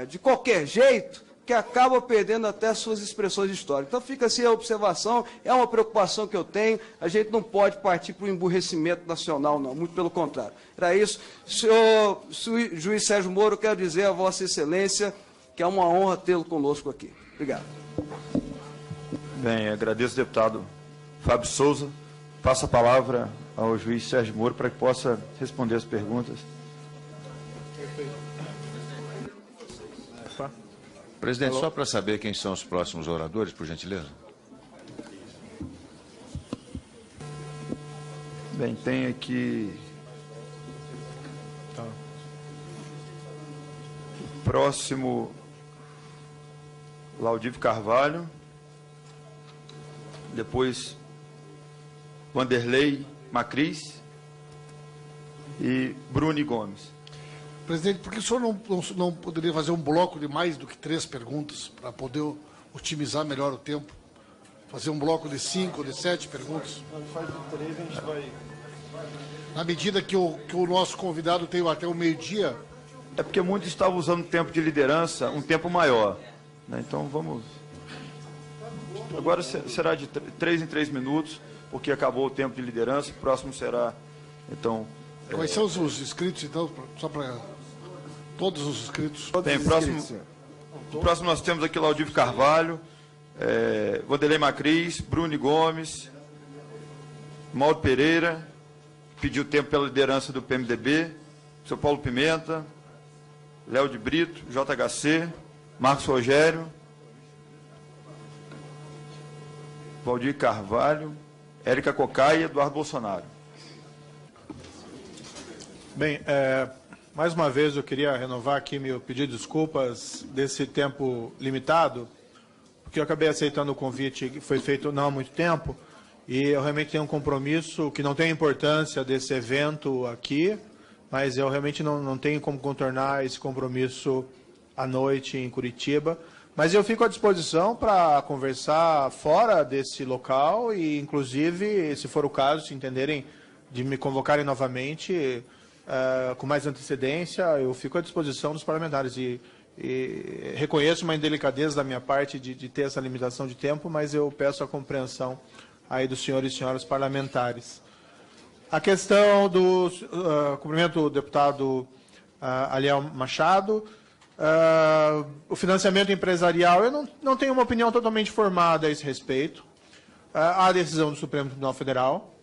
de qualquer jeito, que acaba perdendo até suas expressões históricas. Então fica assim a observação, é uma preocupação que eu tenho, a gente não pode partir para o emburrecimento nacional, não, muito pelo contrário. Era isso. Senhor juiz Sérgio Moro, quero dizer a Vossa Excelência que é uma honra tê-lo conosco aqui. Obrigado. Bem, agradeço, deputado Fábio Souza. Passo a palavra ao juiz Sérgio Moro para que possa responder as perguntas. Presidente, só para saber quem são os próximos oradores, por gentileza. Bem, tem aqui... Próximo, Laudívio Carvalho. Depois, Vanderlei Macris e Bruni Gomes. Presidente, por que o senhor não poderia fazer um bloco de mais do que 3 perguntas para poder otimizar melhor o tempo? Fazer um bloco de 5 ou de 7 perguntas? Faz de 3, a gente vai... Na medida que o nosso convidado tem até o meio-dia... É porque muitos estavam usando tempo de liderança, um tempo maior, né? Então vamos... Agora será de 3 em 3 minutos, porque acabou o tempo de liderança. O próximo será, então... Quais são os inscritos, então, só para... Todos os inscritos. Bem, próximo nós temos aqui Laudívio Carvalho, Vanderlei Macris, Bruni Gomes, Mauro Pereira, que pediu tempo pela liderança do PMDB, seu Paulo Pimenta, Léo de Brito, JHC, Marcos Rogério, Valdir Carvalho, Érica Cocai e Eduardo Bolsonaro. Bem, mais uma vez eu queria renovar aqui meu pedido de desculpas desse tempo limitado, porque eu acabei aceitando o convite que foi feito não há muito tempo, e eu realmente tenho um compromisso que não tem importância desse evento aqui, mas eu realmente não tenho como contornar esse compromisso à noite em Curitiba. Mas eu fico à disposição para conversar fora desse local e, inclusive, se for o caso, se entenderem de me convocarem novamente... com mais antecedência, eu fico à disposição dos parlamentares e reconheço uma indelicadeza da minha parte de ter essa limitação de tempo, mas eu peço a compreensão aí dos senhores e senhoras parlamentares. A questão do cumprimento do deputado Aliel Machado, O financiamento empresarial, eu não tenho uma opinião totalmente formada a esse respeito. Há decisão do Supremo Tribunal Federal.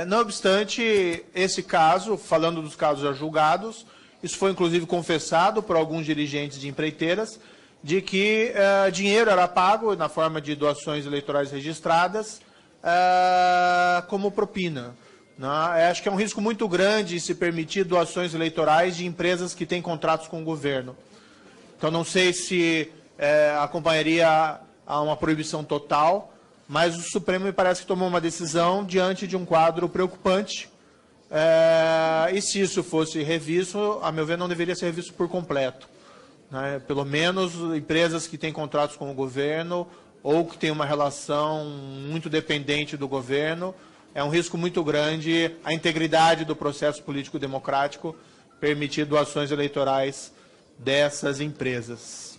Não obstante, esse caso, falando dos casos já julgados, isso foi inclusive confessado por alguns dirigentes de empreiteiras, de que dinheiro era pago na forma de doações eleitorais registradas como propina. Acho que é um risco muito grande se permitir doações eleitorais de empresas que têm contratos com o governo. Então, não sei se acompanharia a uma proibição total, mas o Supremo me parece que tomou uma decisão diante de um quadro preocupante. E se isso fosse revisto, a meu ver, não deveria ser revisto por completo. Pelo menos empresas que têm contratos com o governo ou que têm uma relação muito dependente do governo, é um risco muito grande a integridade do processo político-democrático permitir doações eleitorais dessas empresas.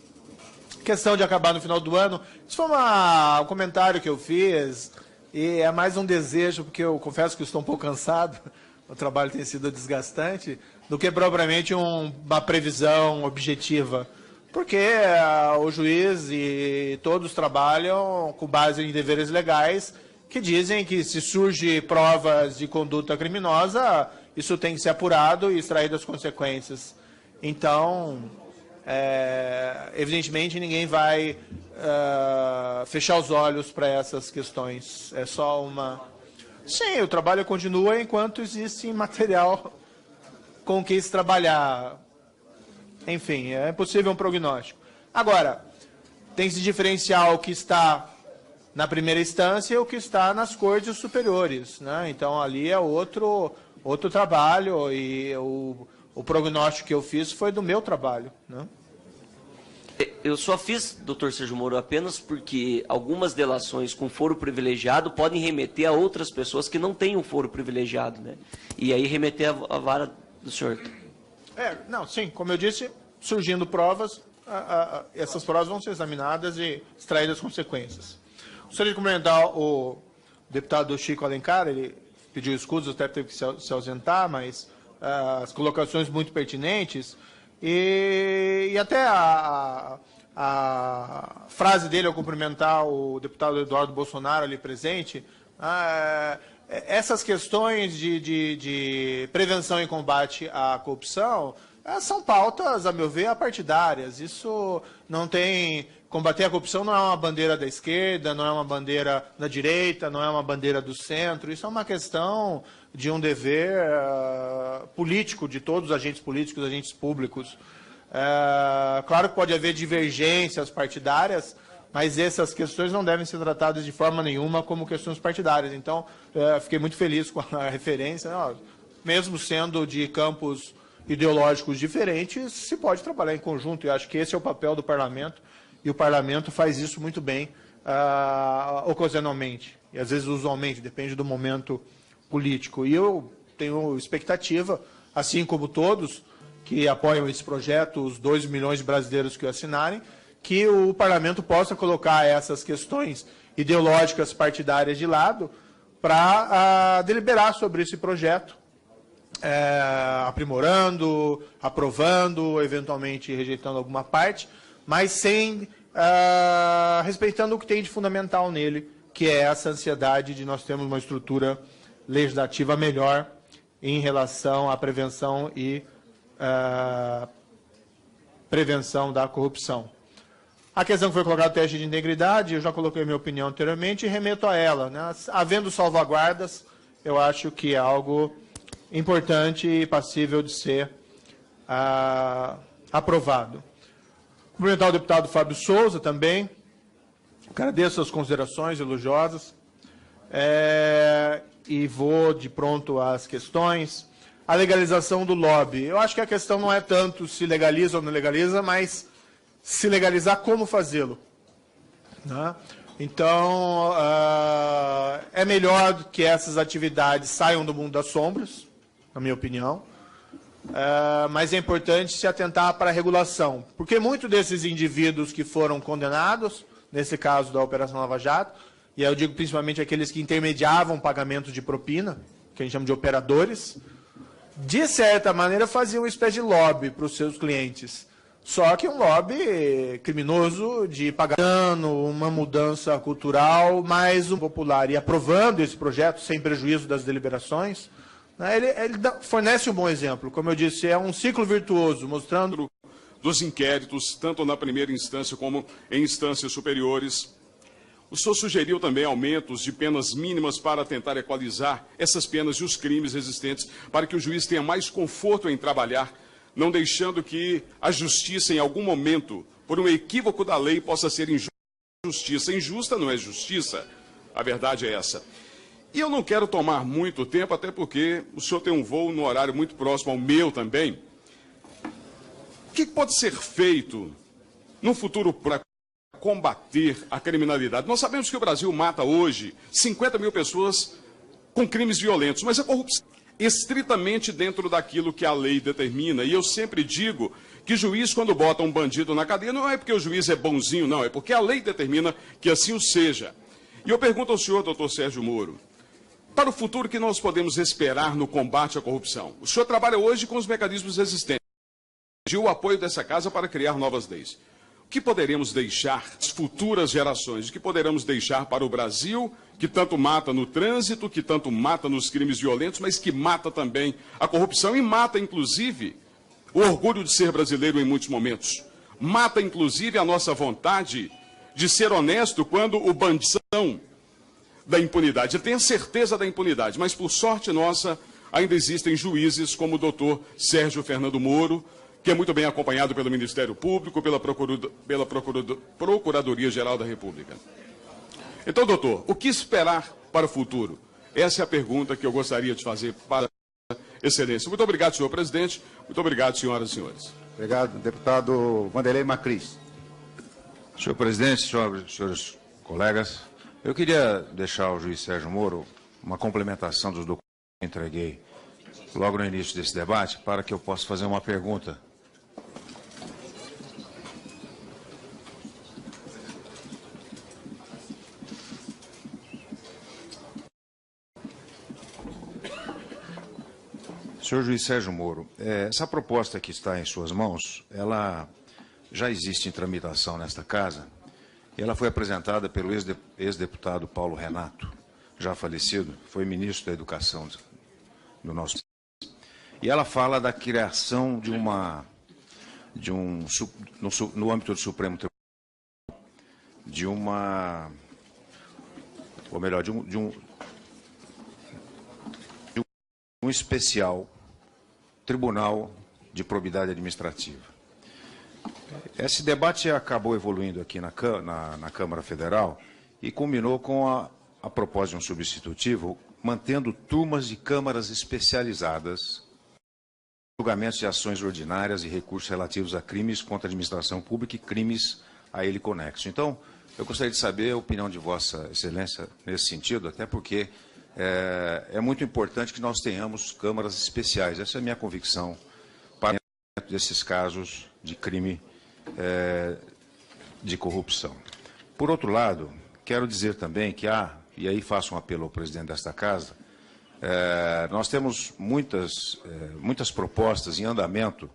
Questão de acabar no final do ano, isso foi um comentário que eu fiz, e é mais um desejo, porque eu confesso que estou um pouco cansado, o trabalho tem sido desgastante, do que propriamente uma previsão objetiva. Porque o juiz e todos trabalham com base em deveres legais, que dizem que se surge provas de conduta criminosa, isso tem que ser apurado e extraído as consequências. Então, evidentemente, ninguém vai fechar os olhos para essas questões. É só uma... Sim, o trabalho continua enquanto existe material com que se trabalhar. Enfim, é impossível um prognóstico. Agora, tem que se diferenciar o que está na primeira instância e o que está nas cortes superiores, Então, ali é outro trabalho, e o prognóstico que eu fiz foi do meu trabalho, Eu só fiz, doutor Sérgio Moro, apenas porque algumas delações com foro privilegiado podem remeter a outras pessoas que não têm um foro privilegiado, E aí remeter a vara do senhor. Não, sim, como eu disse, surgindo provas, essas provas vão ser examinadas e extraídas as consequências. Gostaria de cumprimentar o deputado Chico Alencar, ele pediu escudos, até teve que se ausentar, mas as colocações muito pertinentes, e até a frase dele ao cumprimentar o deputado Eduardo Bolsonaro ali presente, essas questões de prevenção e combate à corrupção são pautas, a meu ver, apartidárias. Isso não tem... Combater a corrupção não é uma bandeira da esquerda, não é uma bandeira da direita, não é uma bandeira do centro. Isso é uma questão de um dever político de todos os agentes políticos, agentes públicos. Claro que pode haver divergências partidárias, mas essas questões não devem ser tratadas de forma nenhuma como questões partidárias. Então, fiquei muito feliz com a referência. Mesmo sendo de campos ideológicos diferentes, se pode trabalhar em conjunto. E acho que esse é o papel do parlamento, e o parlamento faz isso muito bem, ocasionalmente, e às vezes usualmente, depende do momento político. E eu tenho expectativa, assim como todos que apoiam esse projeto, os 2 milhões de brasileiros que o assinarem, que o parlamento possa colocar essas questões ideológicas partidárias de lado para deliberar sobre esse projeto, aprimorando, aprovando, eventualmente rejeitando alguma parte, mas sem respeitando o que tem de fundamental nele, que é essa ansiedade de nós termos uma estrutura legislativa melhor em relação à prevenção e prevenção da corrupção. A questão que foi colocada no teste de integridade, eu já coloquei minha opinião anteriormente e remeto a ela. Havendo salvaguardas, eu acho que é algo importante e passível de ser aprovado. Cumprimentar o deputado Fábio Souza também. Agradeço as considerações elogiosas. E vou de pronto às questões. A legalização do lobby. Eu acho que a questão não é tanto se legaliza ou não legaliza, mas se legalizar, como fazê-lo. Então, é melhor que essas atividades saiam do mundo das sombras, na minha opinião. Mas é importante se atentar para a regulação, porque muitos desses indivíduos que foram condenados, nesse caso da Operação Lava Jato, e aí eu digo principalmente aqueles que intermediavam pagamentos de propina, que a gente chama de operadores, de certa maneira faziam uma espécie de lobby para os seus clientes, Só que um lobby criminoso de pagar uma mudança cultural mais popular. E aprovando esse projeto sem prejuízo das deliberações, né, ele fornece um bom exemplo. Como eu disse, é um ciclo virtuoso, mostrando dos inquéritos, tanto na primeira instância como em instâncias superiores. O senhor sugeriu também aumentos de penas mínimas para tentar equalizar essas penas e os crimes existentes, para que o juiz tenha mais conforto em trabalhar, não deixando que a justiça, em algum momento, por um equívoco da lei, possa ser injustiça. Injusta não é justiça, a verdade é essa. E eu não quero tomar muito tempo, até porque o senhor tem um voo no horário muito próximo ao meu também. O que pode ser feito no futuro para combater a criminalidade? Nós sabemos que o Brasil mata hoje 50 mil pessoas com crimes violentos, mas a corrupção estritamente dentro daquilo que a lei determina. E eu sempre digo que juiz, quando bota um bandido na cadeia, não é porque o juiz é bonzinho, não, é porque a lei determina que assim o seja. E eu pergunto ao senhor, doutor Sérgio Moro, para o futuro que nós podemos esperar no combate à corrupção? O senhor trabalha hoje com os mecanismos existentes, e o apoio dessa casa para criar novas leis. O que poderemos deixar às futuras gerações? O que poderemos deixar para o Brasil, que tanto mata no trânsito, que tanto mata nos crimes violentos, mas que mata também a corrupção e mata, inclusive, o orgulho de ser brasileiro em muitos momentos. Mata, inclusive, a nossa vontade de ser honesto quando o bandido da impunidade. Ele tem a certeza da impunidade, mas, por sorte nossa, ainda existem juízes como o doutor Sérgio Fernando Moro, que é muito bem acompanhado pelo Ministério Público, pela Procuradoria-Geral da República. Então, doutor, o que esperar para o futuro? Essa é a pergunta que eu gostaria de fazer para a Excelência. Muito obrigado, senhor presidente. Muito obrigado, senhoras e senhores. Obrigado, deputado Vanderlei Macris. Senhor presidente, senhores colegas, eu queria deixar ao juiz Sérgio Moro uma complementação dos documentos que entreguei logo no início desse debate, para que eu possa fazer uma pergunta. Senhor juiz Sérgio Moro, essa proposta que está em suas mãos, ela já existe em tramitação nesta casa, e ela foi apresentada pelo ex-deputado Paulo Renato, já falecido, foi ministro da Educação do nosso país. E ela fala da criação no âmbito do Supremo Tribunal, de um especial Tribunal de Probidade Administrativa. Esse debate acabou evoluindo aqui na Câmara Federal e culminou com a proposta de um substitutivo, mantendo turmas de câmaras especializadas, julgamentos de ações ordinárias e recursos relativos a crimes contra a administração pública e crimes a ele conexos. Então, eu gostaria de saber a opinião de Vossa Excelência nesse sentido, até porque é muito importante que nós tenhamos câmaras especiais. Essa é a minha convicção para desses casos de crime de corrupção. Por outro lado, quero dizer também que e aí faço um apelo ao presidente desta casa, nós temos muitas propostas em andamento,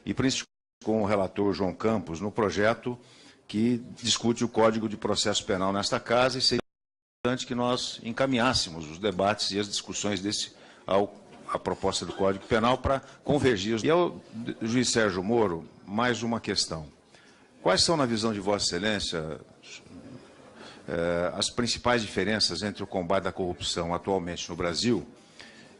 e principalmente com o relator João Campos, no projeto que discute o Código de Processo Penal nesta casa, e seria importante que nós encaminhássemos os debates e as discussões à proposta do Código Penal para convergir. E ao juiz Sérgio Moro, mais uma questão. Quais são, na visão de Vossa Excelência, as principais diferenças entre o combate à corrupção atualmente no Brasil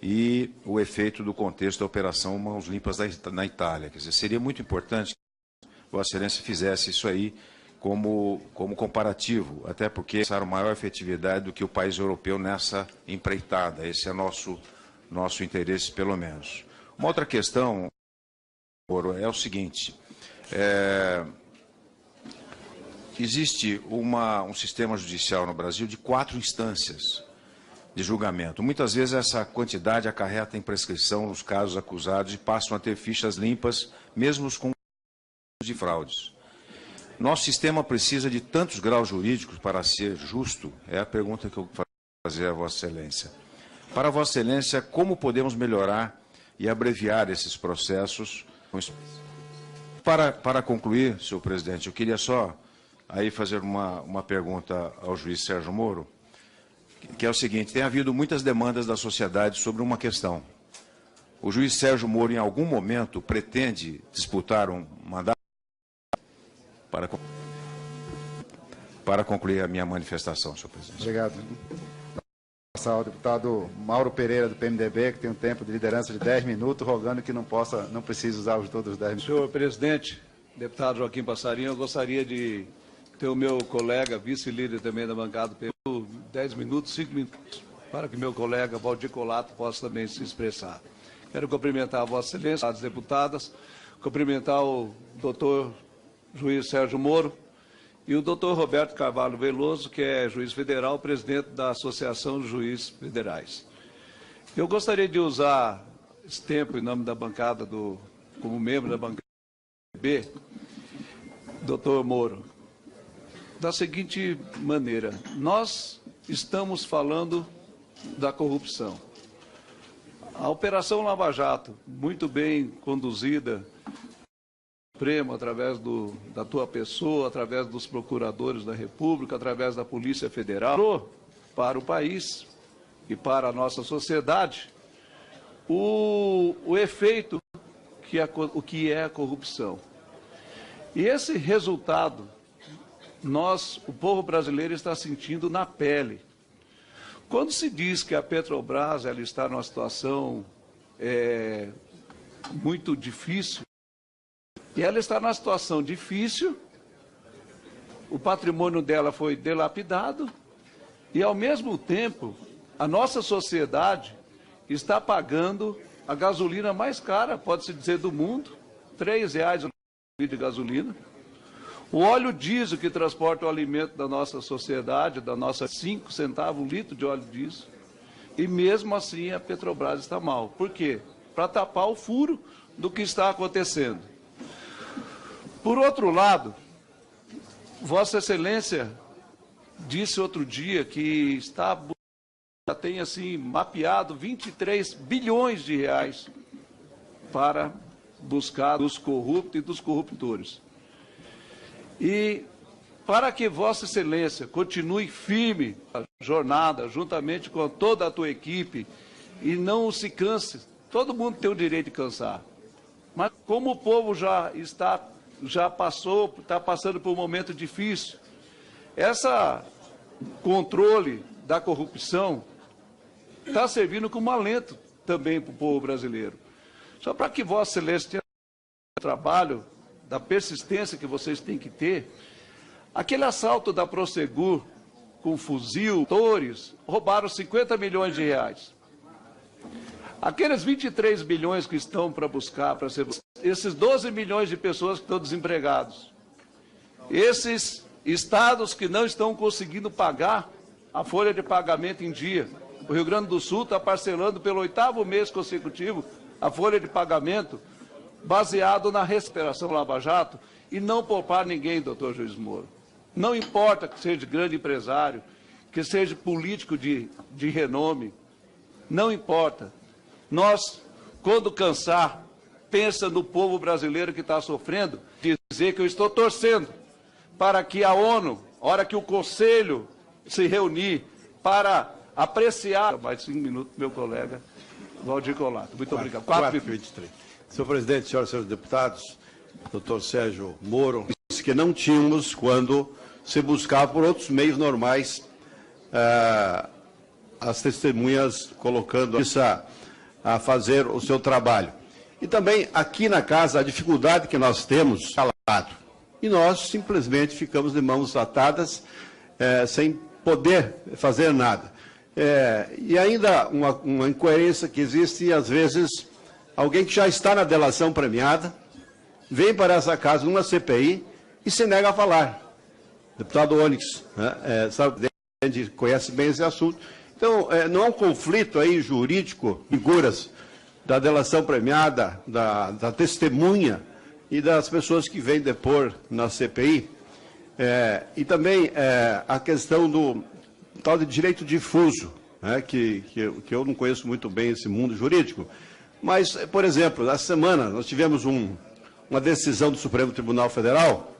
e o efeito do contexto da Operação Mãos Limpas na Itália? Quer dizer, seria muito importante que Vossa Excelência fizesse isso aí como comparativo, até porque essa era maior efetividade do que o país europeu nessa empreitada. Esse é nosso interesse, pelo menos. Uma outra questão, Moro, é o seguinte: existe um sistema judicial no Brasil de 4 instâncias de julgamento. Muitas vezes essa quantidade acarreta em prescrição nos casos acusados e passam a ter fichas limpas, mesmo com de fraudes. Nosso sistema precisa de tantos graus jurídicos para ser justo? É a pergunta que eu vou fazer a Vossa Excelência. Para Vossa Excelência, como podemos melhorar e abreviar esses processos? Para concluir, senhor presidente, eu queria só aí fazer uma pergunta ao juiz Sérgio Moro, que é o seguinte: tem havido muitas demandas da sociedade sobre uma questão. O juiz Sérgio Moro, em algum momento, pretende disputar um mandato? Para concluir a minha manifestação, senhor presidente. Obrigado. Passar ao deputado Mauro Pereira, do PMDB, que tem um tempo de liderança de 10 minutos, rogando que não precise usar todos os 10 minutos. Senhor presidente, deputado Joaquim Passarinho, eu gostaria de ter o meu colega, vice-líder também da bancada, 10 minutos, 5 minutos, para que meu colega Valdir Colato possa também se expressar. Quero cumprimentar a Vossa Excelência, as deputadas, cumprimentar o doutor juiz Sérgio Moro e o doutor Roberto Carvalho Veloso, que é juiz federal, presidente da Associação dos Juízes Federais. Eu gostaria de usar esse tempo em nome da bancada, como membro da bancada do PB, doutor Moro, da seguinte maneira: nós estamos falando da corrupção. A Operação Lava Jato, muito bem conduzida, Supremo, através da tua pessoa, através dos procuradores da República, através da Polícia Federal, para o país e para a nossa sociedade, o efeito o que é a corrupção. E esse resultado, o povo brasileiro está sentindo na pele. Quando se diz que a Petrobras ela está numa situação muito difícil, e ela está numa situação difícil, o patrimônio dela foi dilapidado, e ao mesmo tempo, a nossa sociedade está pagando a gasolina mais cara, pode-se dizer, do mundo, R$3 o litro de gasolina. O óleo diesel que transporta o alimento da nossa sociedade, da nossa 5 centavos o litro de óleo diesel. E mesmo assim a Petrobras está mal. Por quê? Para tapar o furo do que está acontecendo. Por outro lado, Vossa Excelência disse outro dia que já tem assim mapeado 23 bilhões de reais para buscar dos corruptos e dos corruptores. E para que Vossa Excelência continue firme a jornada, juntamente com toda a tua equipe, e não se canse, todo mundo tem o direito de cansar. Mas como o povo está passando por um momento difícil, esse controle da corrupção está servindo como alento também para o povo brasileiro. Só para que Vossa Excelência tenha trabalho, da persistência que vocês têm que ter, aquele assalto da Prosegur com fuzil, torres, roubaram 50 milhões de reais. Aqueles 23 bilhões que estão para buscar, esses 12 milhões de pessoas que estão desempregados, esses estados que não estão conseguindo pagar a folha de pagamento em dia. O Rio Grande do Sul está parcelando pelo 8º mês consecutivo a folha de pagamento, baseado na recuperação Lava Jato, e não poupar ninguém, doutor Juiz Moro. Não importa que seja grande empresário, que seja político de renome, não importa. Nós, quando cansar, pensa no povo brasileiro que está sofrendo, dizer que eu estou torcendo para que a ONU, a hora que o Conselho se reunir para apreciar... Mais 5 minutos, meu colega Valdir Colato. Muito obrigado. 4h23. Senhor presidente, senhoras e senhores deputados, doutor Sérgio Moro, disse que não tínhamos quando se buscava por outros meios normais as testemunhas colocando isso a fazer o seu trabalho. E também aqui na casa a dificuldade que nós temos calado. E nós simplesmente ficamos de mãos atadas sem poder fazer nada. E ainda uma incoerência que existe, às vezes, alguém que já está na delação premiada, vem para essa casa numa CPI e se nega a falar. Deputado Onyx, sabe, conhece bem esse assunto. Então, não há um conflito aí jurídico, figuras da delação premiada, da testemunha e das pessoas que vêm depor na CPI. E também a questão do tal de direito difuso, que eu não conheço muito bem esse mundo jurídico. Mas, por exemplo, essa semana nós tivemos um uma decisão do Supremo Tribunal Federal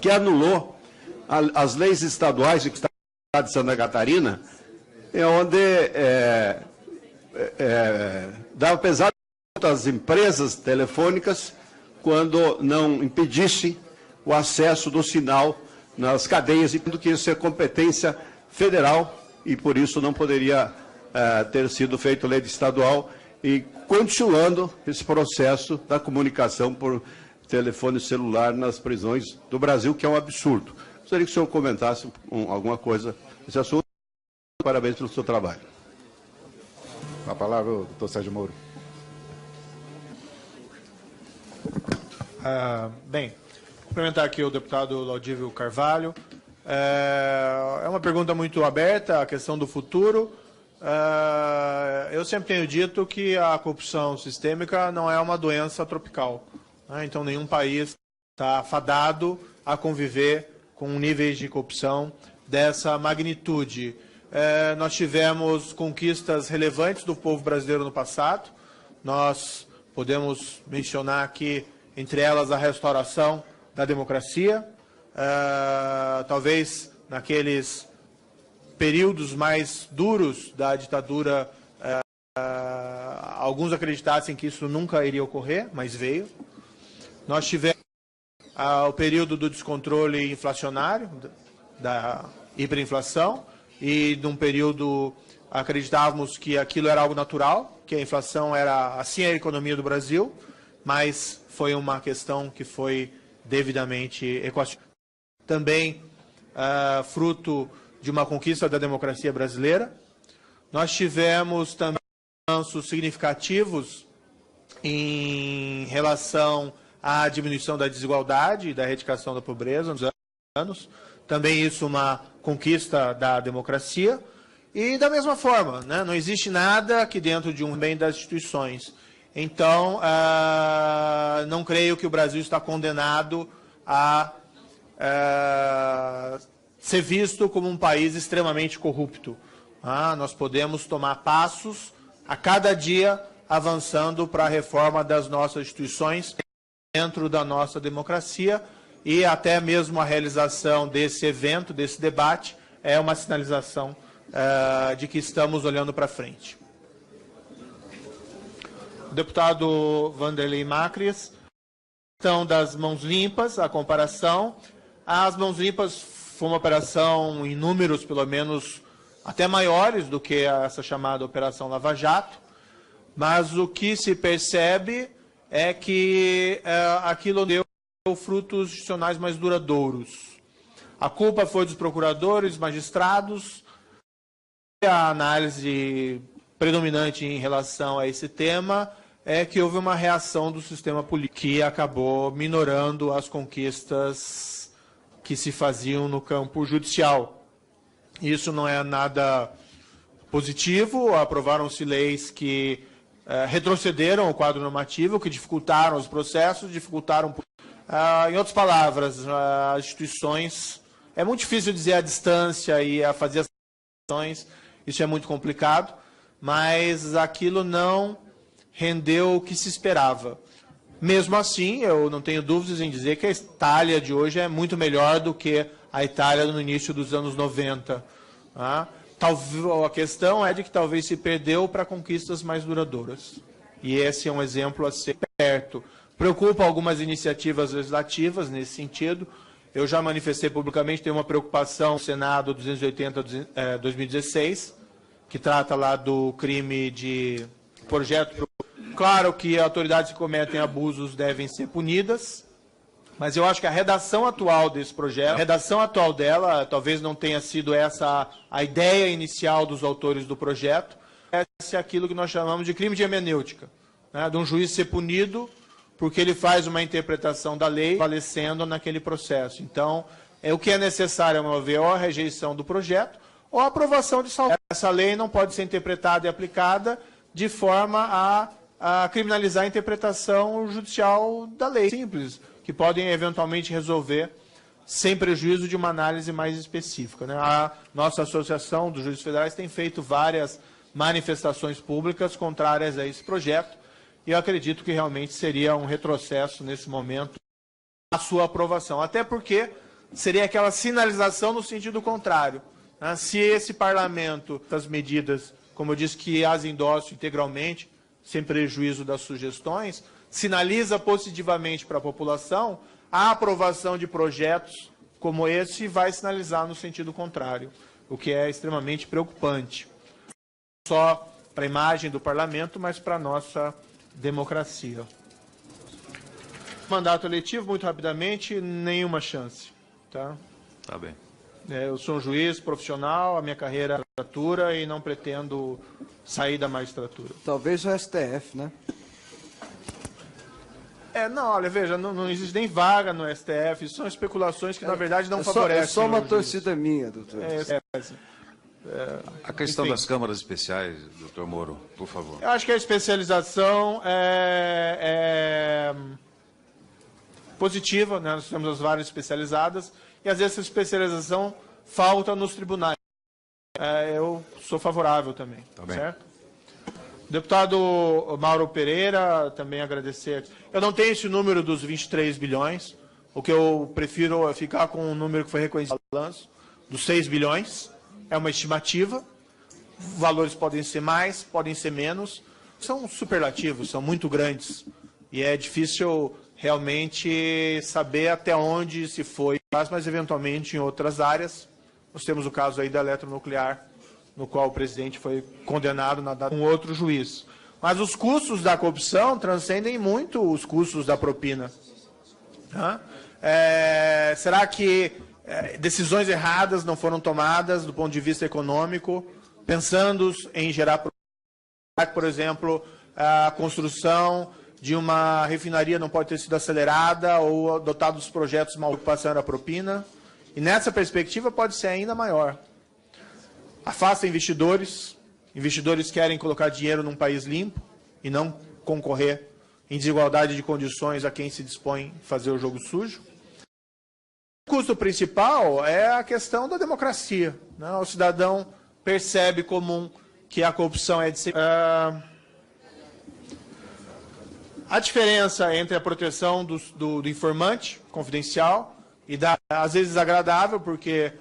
que anulou as leis estaduais do Estado de Santa Catarina, onde dava pesado às empresas telefônicas quando não impedisse o acesso do sinal nas cadeias, e que isso é competência federal e por isso não poderia ter sido feito lei estadual, e continuando esse processo da comunicação por telefone celular nas prisões do Brasil, que é um absurdo. Gostaria que o senhor comentasse alguma coisa nesse assunto. Parabéns pelo seu trabalho. Com a palavra, o doutor Sérgio Moro. Bem, cumprimentar aqui o deputado Laudívio Carvalho. É uma pergunta muito aberta, a questão do futuro. Eu sempre tenho dito que a corrupção sistêmica não é uma doença tropical, né? Então, nenhum país está fadado a conviver com níveis de corrupção dessa magnitude. Nós tivemos conquistas relevantes do povo brasileiro no passado. Nós podemos mencionar aqui, entre elas, a restauração da democracia. Talvez naqueles períodos mais duros da ditadura, alguns acreditassem que isso nunca iria ocorrer, mas veio. Nós tivemos o período do descontrole inflacionário, da hiperinflação, e num período acreditávamos que aquilo era algo natural, que a inflação era assim a economia do Brasil, mas foi uma questão que foi devidamente equacionada. Também fruto de uma conquista da democracia brasileira. Nós tivemos também avanços significativos em relação à diminuição da desigualdade e da erradicação da pobreza nos anos. Também isso uma conquista da democracia. E da mesma forma, né, não existe nada aqui dentro de um bem das instituições. Então, não creio que o Brasil está condenado a ser visto como um país extremamente corrupto. Nós podemos tomar passos a cada dia avançando para a reforma das nossas instituições dentro da nossa democracia, e até mesmo a realização desse evento, desse debate, é uma sinalização de que estamos olhando para frente. O deputado Vanderlei Macris, questão das mãos limpas, a comparação. As mãos limpas foi uma operação em números, pelo menos, até maiores do que essa chamada Operação Lava Jato, mas o que se percebe é que aquilo deu frutos institucionais mais duradouros. A culpa foi dos procuradores, magistrados. A análise predominante em relação a esse tema é que houve uma reação do sistema político que acabou minorando as conquistas que se faziam no campo judicial. Isso não é nada positivo. Aprovaram-se leis que retrocederam o quadro normativo, que dificultaram os processos, dificultaram... em outras palavras, as instituições... É muito difícil dizer a distância e a fazer as ações, isso é muito complicado, mas aquilo não rendeu o que se esperava. Mesmo assim, eu não tenho dúvidas em dizer que a Itália de hoje é muito melhor do que a Itália no início dos anos 90. A questão é de que talvez se perdeu para conquistas mais duradouras. E esse é um exemplo a ser perto. Preocupa algumas iniciativas legislativas nesse sentido. Eu já manifestei publicamente, tenho uma preocupação no Senado 280-2016, que trata lá do crime de projeto. Claro que autoridades que cometem abusos devem ser punidas, mas eu acho que a redação atual desse projeto, a redação atual dela, talvez não tenha sido essa a ideia inicial dos autores do projeto, é aquilo que nós chamamos de crime de hermenêutica, né, de um juiz ser punido porque ele faz uma interpretação da lei prevalecendo naquele processo. Então, o que é necessário, ao meu ver, ou a rejeição do projeto ou a aprovação de salvo. Essa lei não pode ser interpretada e aplicada de forma a criminalizar a interpretação judicial da lei. Simples, que podem eventualmente resolver sem prejuízo de uma análise mais específica, né? A nossa Associação dos Juízes Federais tem feito várias manifestações públicas contrárias a esse projeto, e eu acredito que realmente seria um retrocesso nesse momento a sua aprovação. Até porque seria aquela sinalização no sentido contrário. Né? Se esse parlamento, as medidas, como eu disse, que as endosso integralmente, sem prejuízo das sugestões, sinaliza positivamente para a população, a aprovação de projetos como esse vai sinalizar no sentido contrário, o que é extremamente preocupante. Não só para a imagem do parlamento, mas para a nossa democracia. Mandato eletivo, muito rapidamente, nenhuma chance. Tá? Tá bem. Eu sou um juiz profissional, a minha carreira é magistratura e não pretendo sair da magistratura. Talvez o STF, né? Não, olha, veja, não existe nem vaga no STF, isso são especulações que, na verdade, não favorecem. É só uma torcida minha, doutor. A questão enfim. das câmaras especiais, doutor Moro, por favor. Eu acho que a especialização é positiva, né? Nós temos as varas especializadas, e às vezes essa especialização falta nos tribunais. Eu sou favorável também, Tá bem. certo? Deputado Mauro Pereira, também agradecer. Eu não tenho esse número dos 23 bilhões, o que eu prefiro é ficar com o número que foi reconhecido no balanço, dos 6 bilhões, é uma estimativa, valores podem ser mais, podem ser menos, são superlativos, são muito grandes, e é difícil realmente saber até onde se foi, mas eventualmente em outras áreas. Nós temos o caso aí da eletronuclear, no qual o presidente foi condenado na data com outro juiz. Mas os custos da corrupção transcendem muito os custos da propina. Será que decisões erradas não foram tomadas do ponto de vista econômico, pensando em gerar, por exemplo, a construção de uma refinaria não pode ter sido acelerada ou adotados projetos mal passando a propina? E nessa perspectiva pode ser ainda maior. Afasta investidores, investidores querem colocar dinheiro num país limpo e não concorrer em desigualdade de condições a quem se dispõe a fazer o jogo sujo. O custo principal é a questão da democracia. Né? O cidadão percebe comum que a corrupção é de a diferença entre a proteção do informante confidencial e às vezes agradável, porque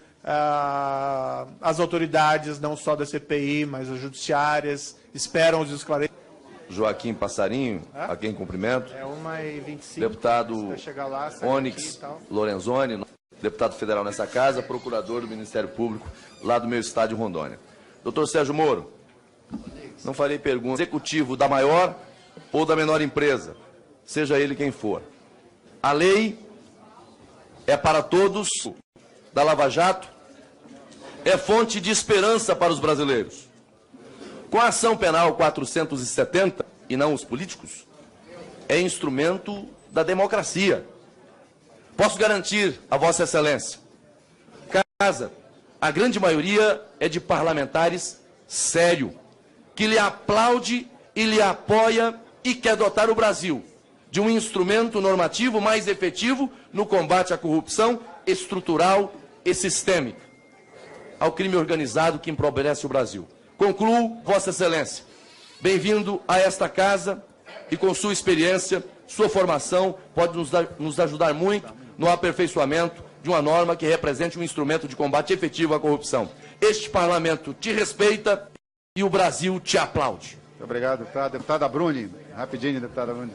as autoridades, não só da CPI, mas as judiciárias, esperam os esclarecimentos. Joaquim Passarinho, a quem cumprimento. 1h25. Deputado lá, Onyx Lorenzoni, deputado federal nessa casa, procurador do Ministério Público lá do meu estado de Rondônia. Doutor Sérgio Moro, não farei pergunta. Executivo da maior ou da menor empresa, seja ele quem for. A lei é para todos, da Lava Jato, é fonte de esperança para os brasileiros. Com a ação penal 470, e não os políticos, é instrumento da democracia. Posso garantir a Vossa Excelência, casa, a grande maioria é de parlamentares sério, que lhe aplaude e lhe apoia e quer dotar o Brasil de um instrumento normativo mais efetivo no combate à corrupção estrutural e sistêmica, ao crime organizado que empobrece o Brasil. Concluo, Vossa Excelência, bem-vindo a esta casa e com sua experiência, sua formação pode nos ajudar muito no aperfeiçoamento de uma norma que represente um instrumento de combate efetivo à corrupção. Este parlamento te respeita e o Brasil te aplaude. Muito obrigado, deputado. Deputada Bruni, rapidinho, deputada Bruni.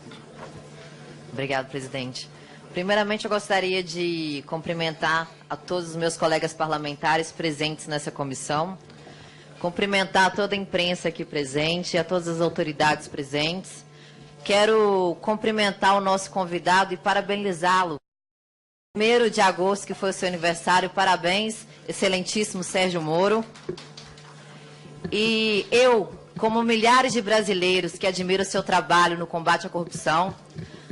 Obrigado, presidente. Primeiramente, eu gostaria de cumprimentar a todos os meus colegas parlamentares presentes nessa comissão, cumprimentar toda a imprensa aqui presente e a todas as autoridades presentes. Quero cumprimentar o nosso convidado e parabenizá-lo. 1º de agosto, que foi o seu aniversário. Parabéns, excelentíssimo Sérgio Moro. E eu, como milhares de brasileiros que admiram o seu trabalho no combate à corrupção,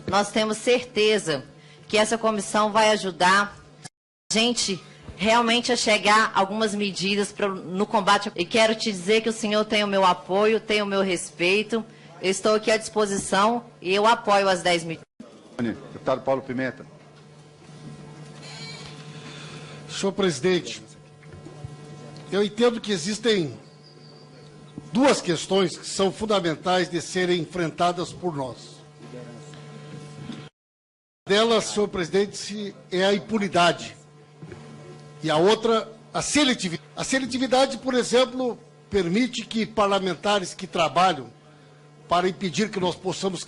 nós temos certeza que essa comissão vai ajudar a gente realmente a chegar a algumas medidas no combate. E quero te dizer que o senhor tem o meu apoio, tem o meu respeito. Eu estou aqui à disposição e eu apoio as 10 medidas. Deputado Paulo Pimenta. Senhor presidente, eu entendo que existem duas questões que são fundamentais de serem enfrentadas por nós. Delas, senhor presidente, é a impunidade. E a outra, a seletividade. A seletividade, por exemplo, permite que parlamentares que trabalham para impedir que nós possamos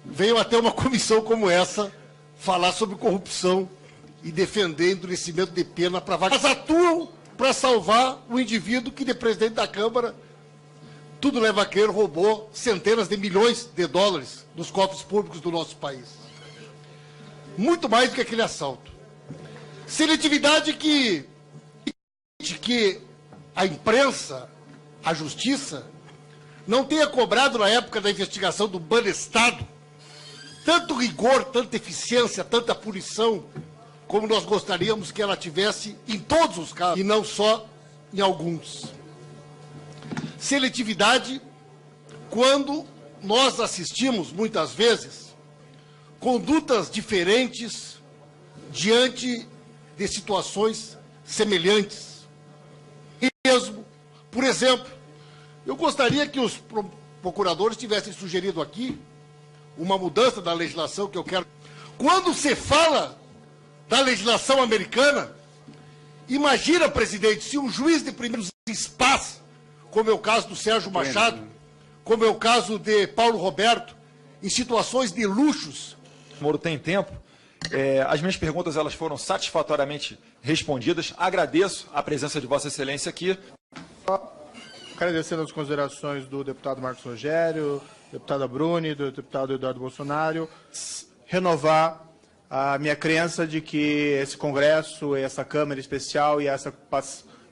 venham até uma comissão como essa falar sobre corrupção e defender endurecimento de pena para vagas. Mas atuam para salvar o indivíduo que, de presidente da Câmara, tudo leva a crer, roubou centenas de milhões de dólares dos cofres públicos do nosso país. Muito mais do que aquele assalto. Seletividade que a imprensa, a justiça, não tenha cobrado na época da investigação do Banestado tanto rigor, tanta eficiência, tanta punição, como nós gostaríamos que ela tivesse em todos os casos, e não só em alguns. Seletividade quando nós assistimos, muitas vezes, condutas diferentes diante de situações semelhantes. Mesmo, por exemplo, eu gostaria que os procuradores tivessem sugerido aqui uma mudança da legislação que eu quero. Quando se fala da legislação americana, imagina, presidente, se um juiz de primeiros espaços, como é o caso do Sérgio Machado, como é o caso de Paulo Roberto, em situações de luxos. Moro tem tempo. As minhas perguntas elas foram satisfatoriamente respondidas. Agradeço a presença de Vossa Excelência aqui. Agradecendo as considerações do deputado Marcos Rogério, deputada Bruni, do deputado Eduardo Bolsonaro, renovar a minha crença de que esse Congresso, essa Câmara Especial e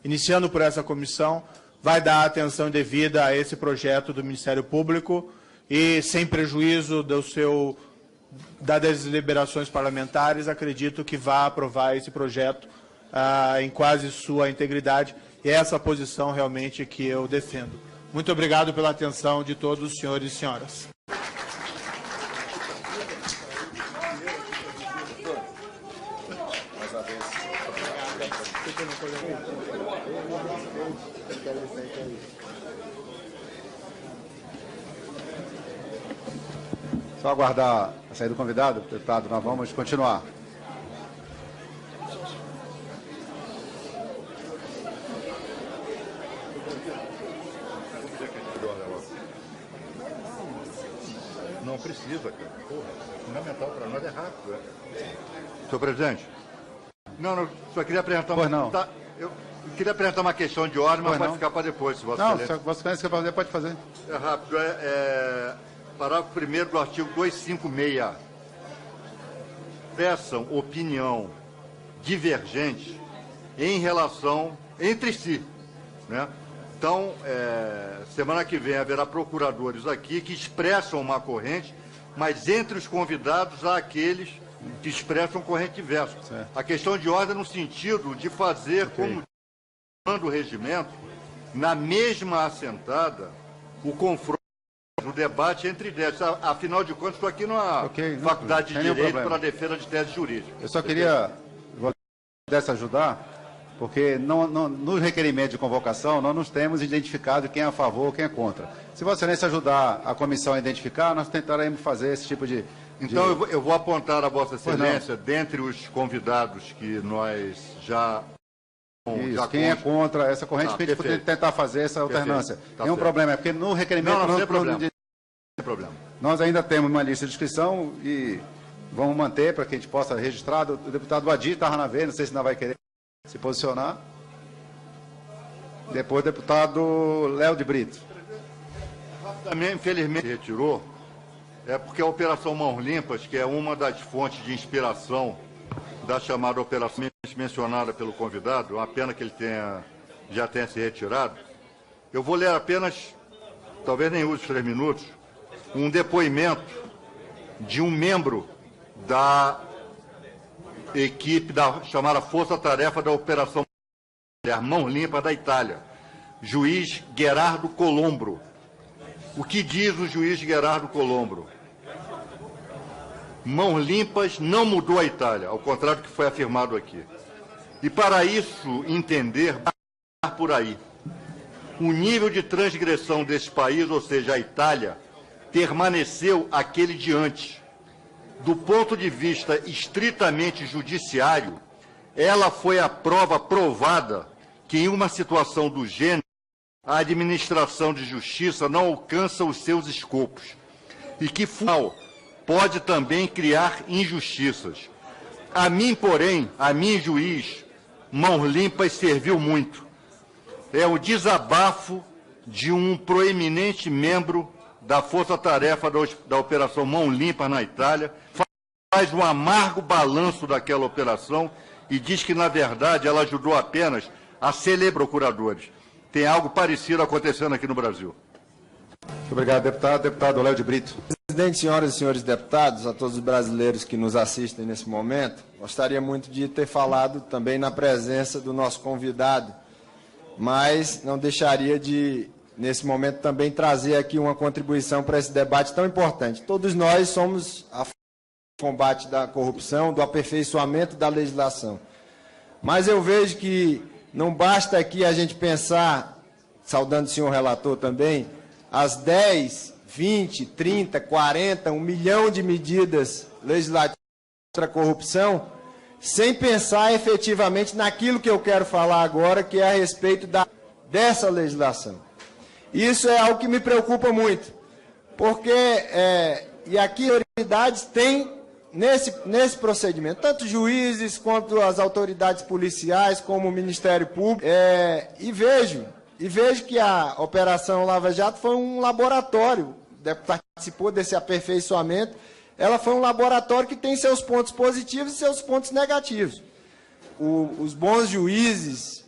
iniciando por essa comissão, vai dar a atenção devida a esse projeto do Ministério Público e, sem prejuízo das deliberações parlamentares, acredito que vai aprovar esse projeto em quase sua integridade. E é essa posição realmente que eu defendo. Muito obrigado pela atenção de todos os senhores e senhoras. Só aguardar a saída do convidado, deputado, nós vamos continuar. Não precisa, cara. Porra, fundamental para nós é rápido. Senhor presidente. Não, só queria apresentar eu queria apresentar uma questão de ordem, mas pode ficar para depois, se Vossa Excelência. Não, se Vossa Excelência quer fazer, pode fazer. É rápido. Parágrafo 1º do artigo 256. Peçam opinião divergente em relação entre si, né? Então, semana que vem haverá procuradores aqui que expressam uma corrente, mas entre os convidados há aqueles que expressam corrente diversa. Certo. A questão de ordem no sentido de fazer, como manda o regimento, na mesma assentada, o confronto, o debate entre ideias. Afinal de contas, estou aqui numa faculdade de Direito para a defesa de teses jurídicas. Eu só queria, pudesse ajudar, porque no requerimento de convocação nós não temos identificado quem é a favor, quem é contra. Se Vossa Excelência ajudar a comissão a identificar, nós tentaremos fazer esse tipo de... Então eu vou apontar a Vossa Excelência, dentre os convidados que nós já... Isso, quem é contra essa corrente, para a gente poder tentar fazer essa alternância. Tem um problema, é porque no requerimento... Não tem problema. Não tem problema. Nós ainda temos uma lista de inscrição e vamos manter para que a gente possa registrar. O deputado Adir estava na vez, não sei se ainda vai querer se posicionar. Depois o deputado Léo de Brito. Também, infelizmente, retirou, porque a Operação Mãos Limpas, que é uma das fontes de inspiração da chamada operação mencionada pelo convidado, uma pena que ele já tenha se retirado. Eu vou ler apenas, talvez nem use os 3 minutos, um depoimento de um membro da equipe da chamada Força Tarefa da Operação Mãos Limpas da Itália, juiz Gerardo Colombro. O que diz o juiz Gerardo Colombro? Mãos Limpas não mudou a Itália, ao contrário do que foi afirmado aqui. E para isso entender, por aí. o nível de transgressão desse país, ou seja, a Itália, permaneceu aquele de antes. Do ponto de vista estritamente judiciário, ela foi a prova provada que, em uma situação do gênero, a administração de justiça não alcança os seus escopos e que, pode também criar injustiças. A mim, porém, a mim, juiz, mãos limpas serviu muito. É o desabafo de um proeminente membro da força-tarefa da Operação Mão Limpa na Itália, faz um amargo balanço daquela operação e diz que, na verdade, ela ajudou apenas a celebrar procuradores. Tem algo parecido acontecendo aqui no Brasil. Muito obrigado, deputado. Deputado Léo de Brito. Presidente, senhoras e senhores deputados, a todos os brasileiros que nos assistem nesse momento, gostaria muito de ter falado também na presença do nosso convidado, mas não deixaria de, nesse momento, também trazer aqui uma contribuição para esse debate tão importante. Todos nós somos a favor do combate da corrupção, do aperfeiçoamento da legislação. Mas eu vejo que não basta aqui a gente pensar, saudando o senhor relator também, as 10, 20, 30, 40, 1 milhão de medidas legislativas contra a corrupção, sem pensar efetivamente naquilo que eu quero falar agora, que é a respeito dessa legislação. Isso é algo que me preocupa muito, porque, e aqui as autoridades têm, nesse procedimento, tanto juízes quanto as autoridades policiais, como o Ministério Público, e vejo que a Operação Lava Jato foi um laboratório, participou desse aperfeiçoamento, ela foi um laboratório que tem seus pontos positivos e seus pontos negativos. Os bons juízes,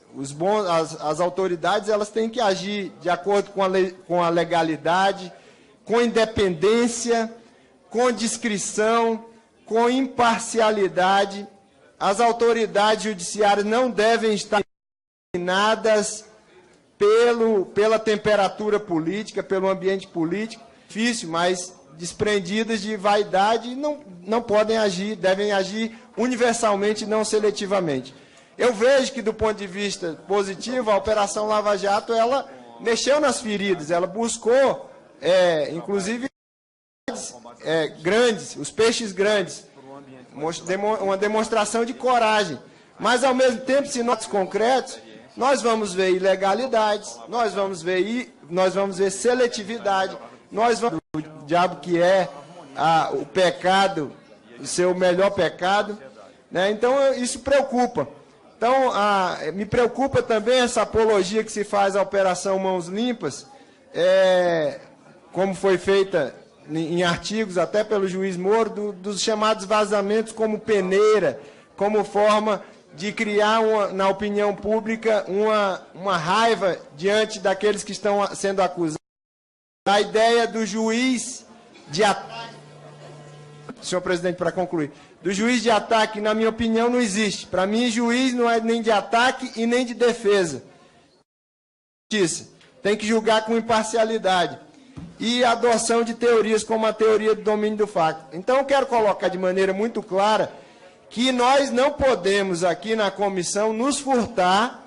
as autoridades, elas têm que agir de acordo com a legalidade, com independência, com discrição, com imparcialidade. As autoridades judiciárias não devem estar dominadas pela temperatura política, pelo ambiente político, difícil, mas desprendidas de vaidade, não podem agir, devem agir universalmente, não seletivamente. Eu vejo que, do ponto de vista positivo, a Operação Lava Jato, ela mexeu nas feridas, ela buscou, inclusive, grandes, os peixes grandes, uma demonstração de coragem. Mas, ao mesmo tempo, se nós concretos, nós vamos ver ilegalidades, nós vamos ver seletividade, nós vamos ver o diabo que é o pecado, o seu melhor pecado, né? Então, isso preocupa. Então, me preocupa também essa apologia que se faz à Operação Mãos Limpas, como foi feita em artigos, até pelo juiz Moro, dos chamados vazamentos como peneira, como forma de criar, na opinião pública, uma raiva diante daqueles que estão sendo acusados. A ideia do juiz de ataque, senhor presidente, para concluir, do juiz de ataque, na minha opinião, não existe. Para mim, juiz não é nem de ataque e nem de defesa. Justiça. Tem que julgar com imparcialidade. E a adoção de teorias como a teoria do domínio do fato. Então, eu quero colocar de maneira muito clara que nós não podemos, aqui na comissão, nos furtar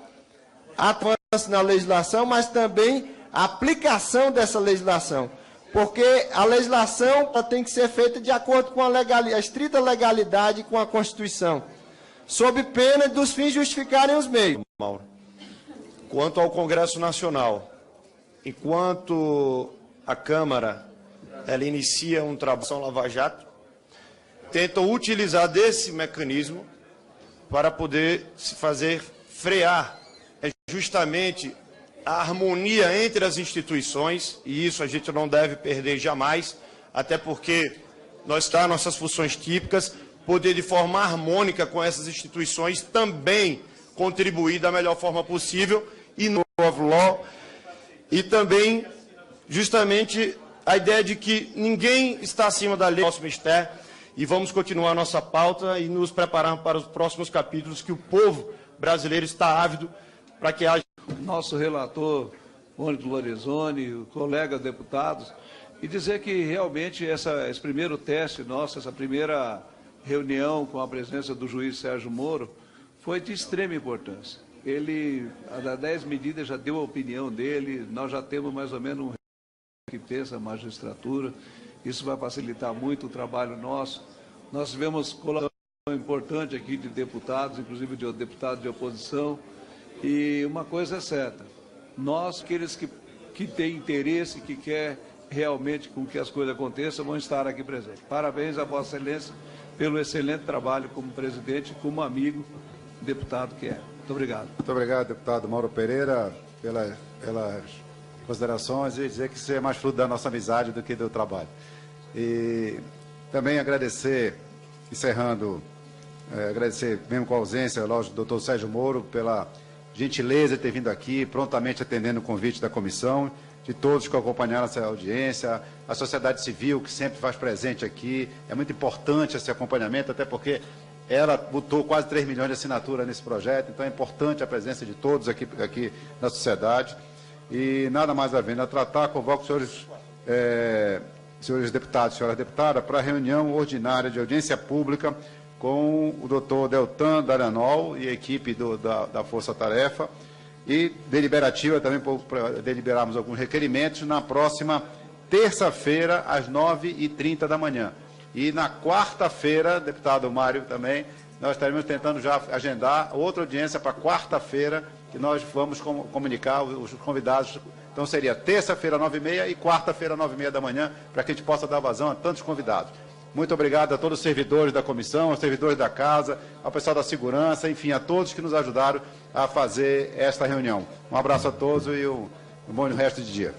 a avanço na legislação, mas também a aplicação dessa legislação. Porque a legislação tem que ser feita de acordo com a estrita legalidade e com a Constituição, sob pena dos fins justificarem os meios. Mauro. Quanto ao Congresso Nacional, enquanto a Câmara ela inicia um trabalho Lava Jato, tentam utilizar desse mecanismo para poder se fazer frear justamente a harmonia entre as instituições, e isso a gente não deve perder jamais, até porque nossas funções típicas, poder de forma harmônica com essas instituições também contribuir da melhor forma possível, e no novo law, e também justamente a ideia de que ninguém está acima da lei, nosso mistério, e vamos continuar nossa pauta e nos preparar para os próximos capítulos que o povo brasileiro está ávido para que haja. Nosso relator, Mônica Lorenzoni, os colegas deputados, e dizer que realmente esse primeiro teste nosso, essa primeira reunião com a presença do juiz Sérgio Moro, foi de extrema importância. ele, há 10 medidas, já deu a opinião dele, nós já temos mais ou menos um que pensa a magistratura, isso vai facilitar muito o trabalho nosso. Nós tivemos colaboração importante aqui de deputados, inclusive de deputados de oposição, e uma coisa é certa, nós, aqueles que têm interesse, que quer realmente com que as coisas aconteçam, vão estar aqui presentes. Parabéns a Vossa Excelência pelo excelente trabalho como presidente, como amigo, deputado que é. Muito obrigado. Muito obrigado, deputado Mauro Pereira, pelas considerações e dizer que isso é mais fruto da nossa amizade do que do trabalho. E também agradecer, encerrando, agradecer mesmo com a ausência, lógico, do doutor Sérgio Moro, pela gentileza de ter vindo aqui, prontamente atendendo o convite da comissão, de todos que acompanharam essa audiência, a sociedade civil que sempre faz presente aqui. É muito importante esse acompanhamento, até porque ela botou quase 3 milhões de assinaturas nesse projeto, então é importante a presença de todos aqui na sociedade. E nada mais havendo a tratar, convoco os senhores deputados e senhoras deputadas para a reunião ordinária de audiência pública com o doutor Deltan Daranol e a equipe da Força Tarefa, e deliberativa também para deliberarmos alguns requerimentos na próxima terça-feira, às 9h30 da manhã. E na quarta-feira, deputado Mário também, nós estaremos tentando já agendar outra audiência para quarta-feira, que nós vamos comunicar os convidados. Então seria terça-feira, 9h30 e quarta-feira, 9h30 da manhã, para que a gente possa dar vazão a tantos convidados. Muito obrigado a todos os servidores da comissão, aos servidores da casa, ao pessoal da segurança, enfim, a todos que nos ajudaram a fazer esta reunião. Um abraço a todos e um bom resto de dia.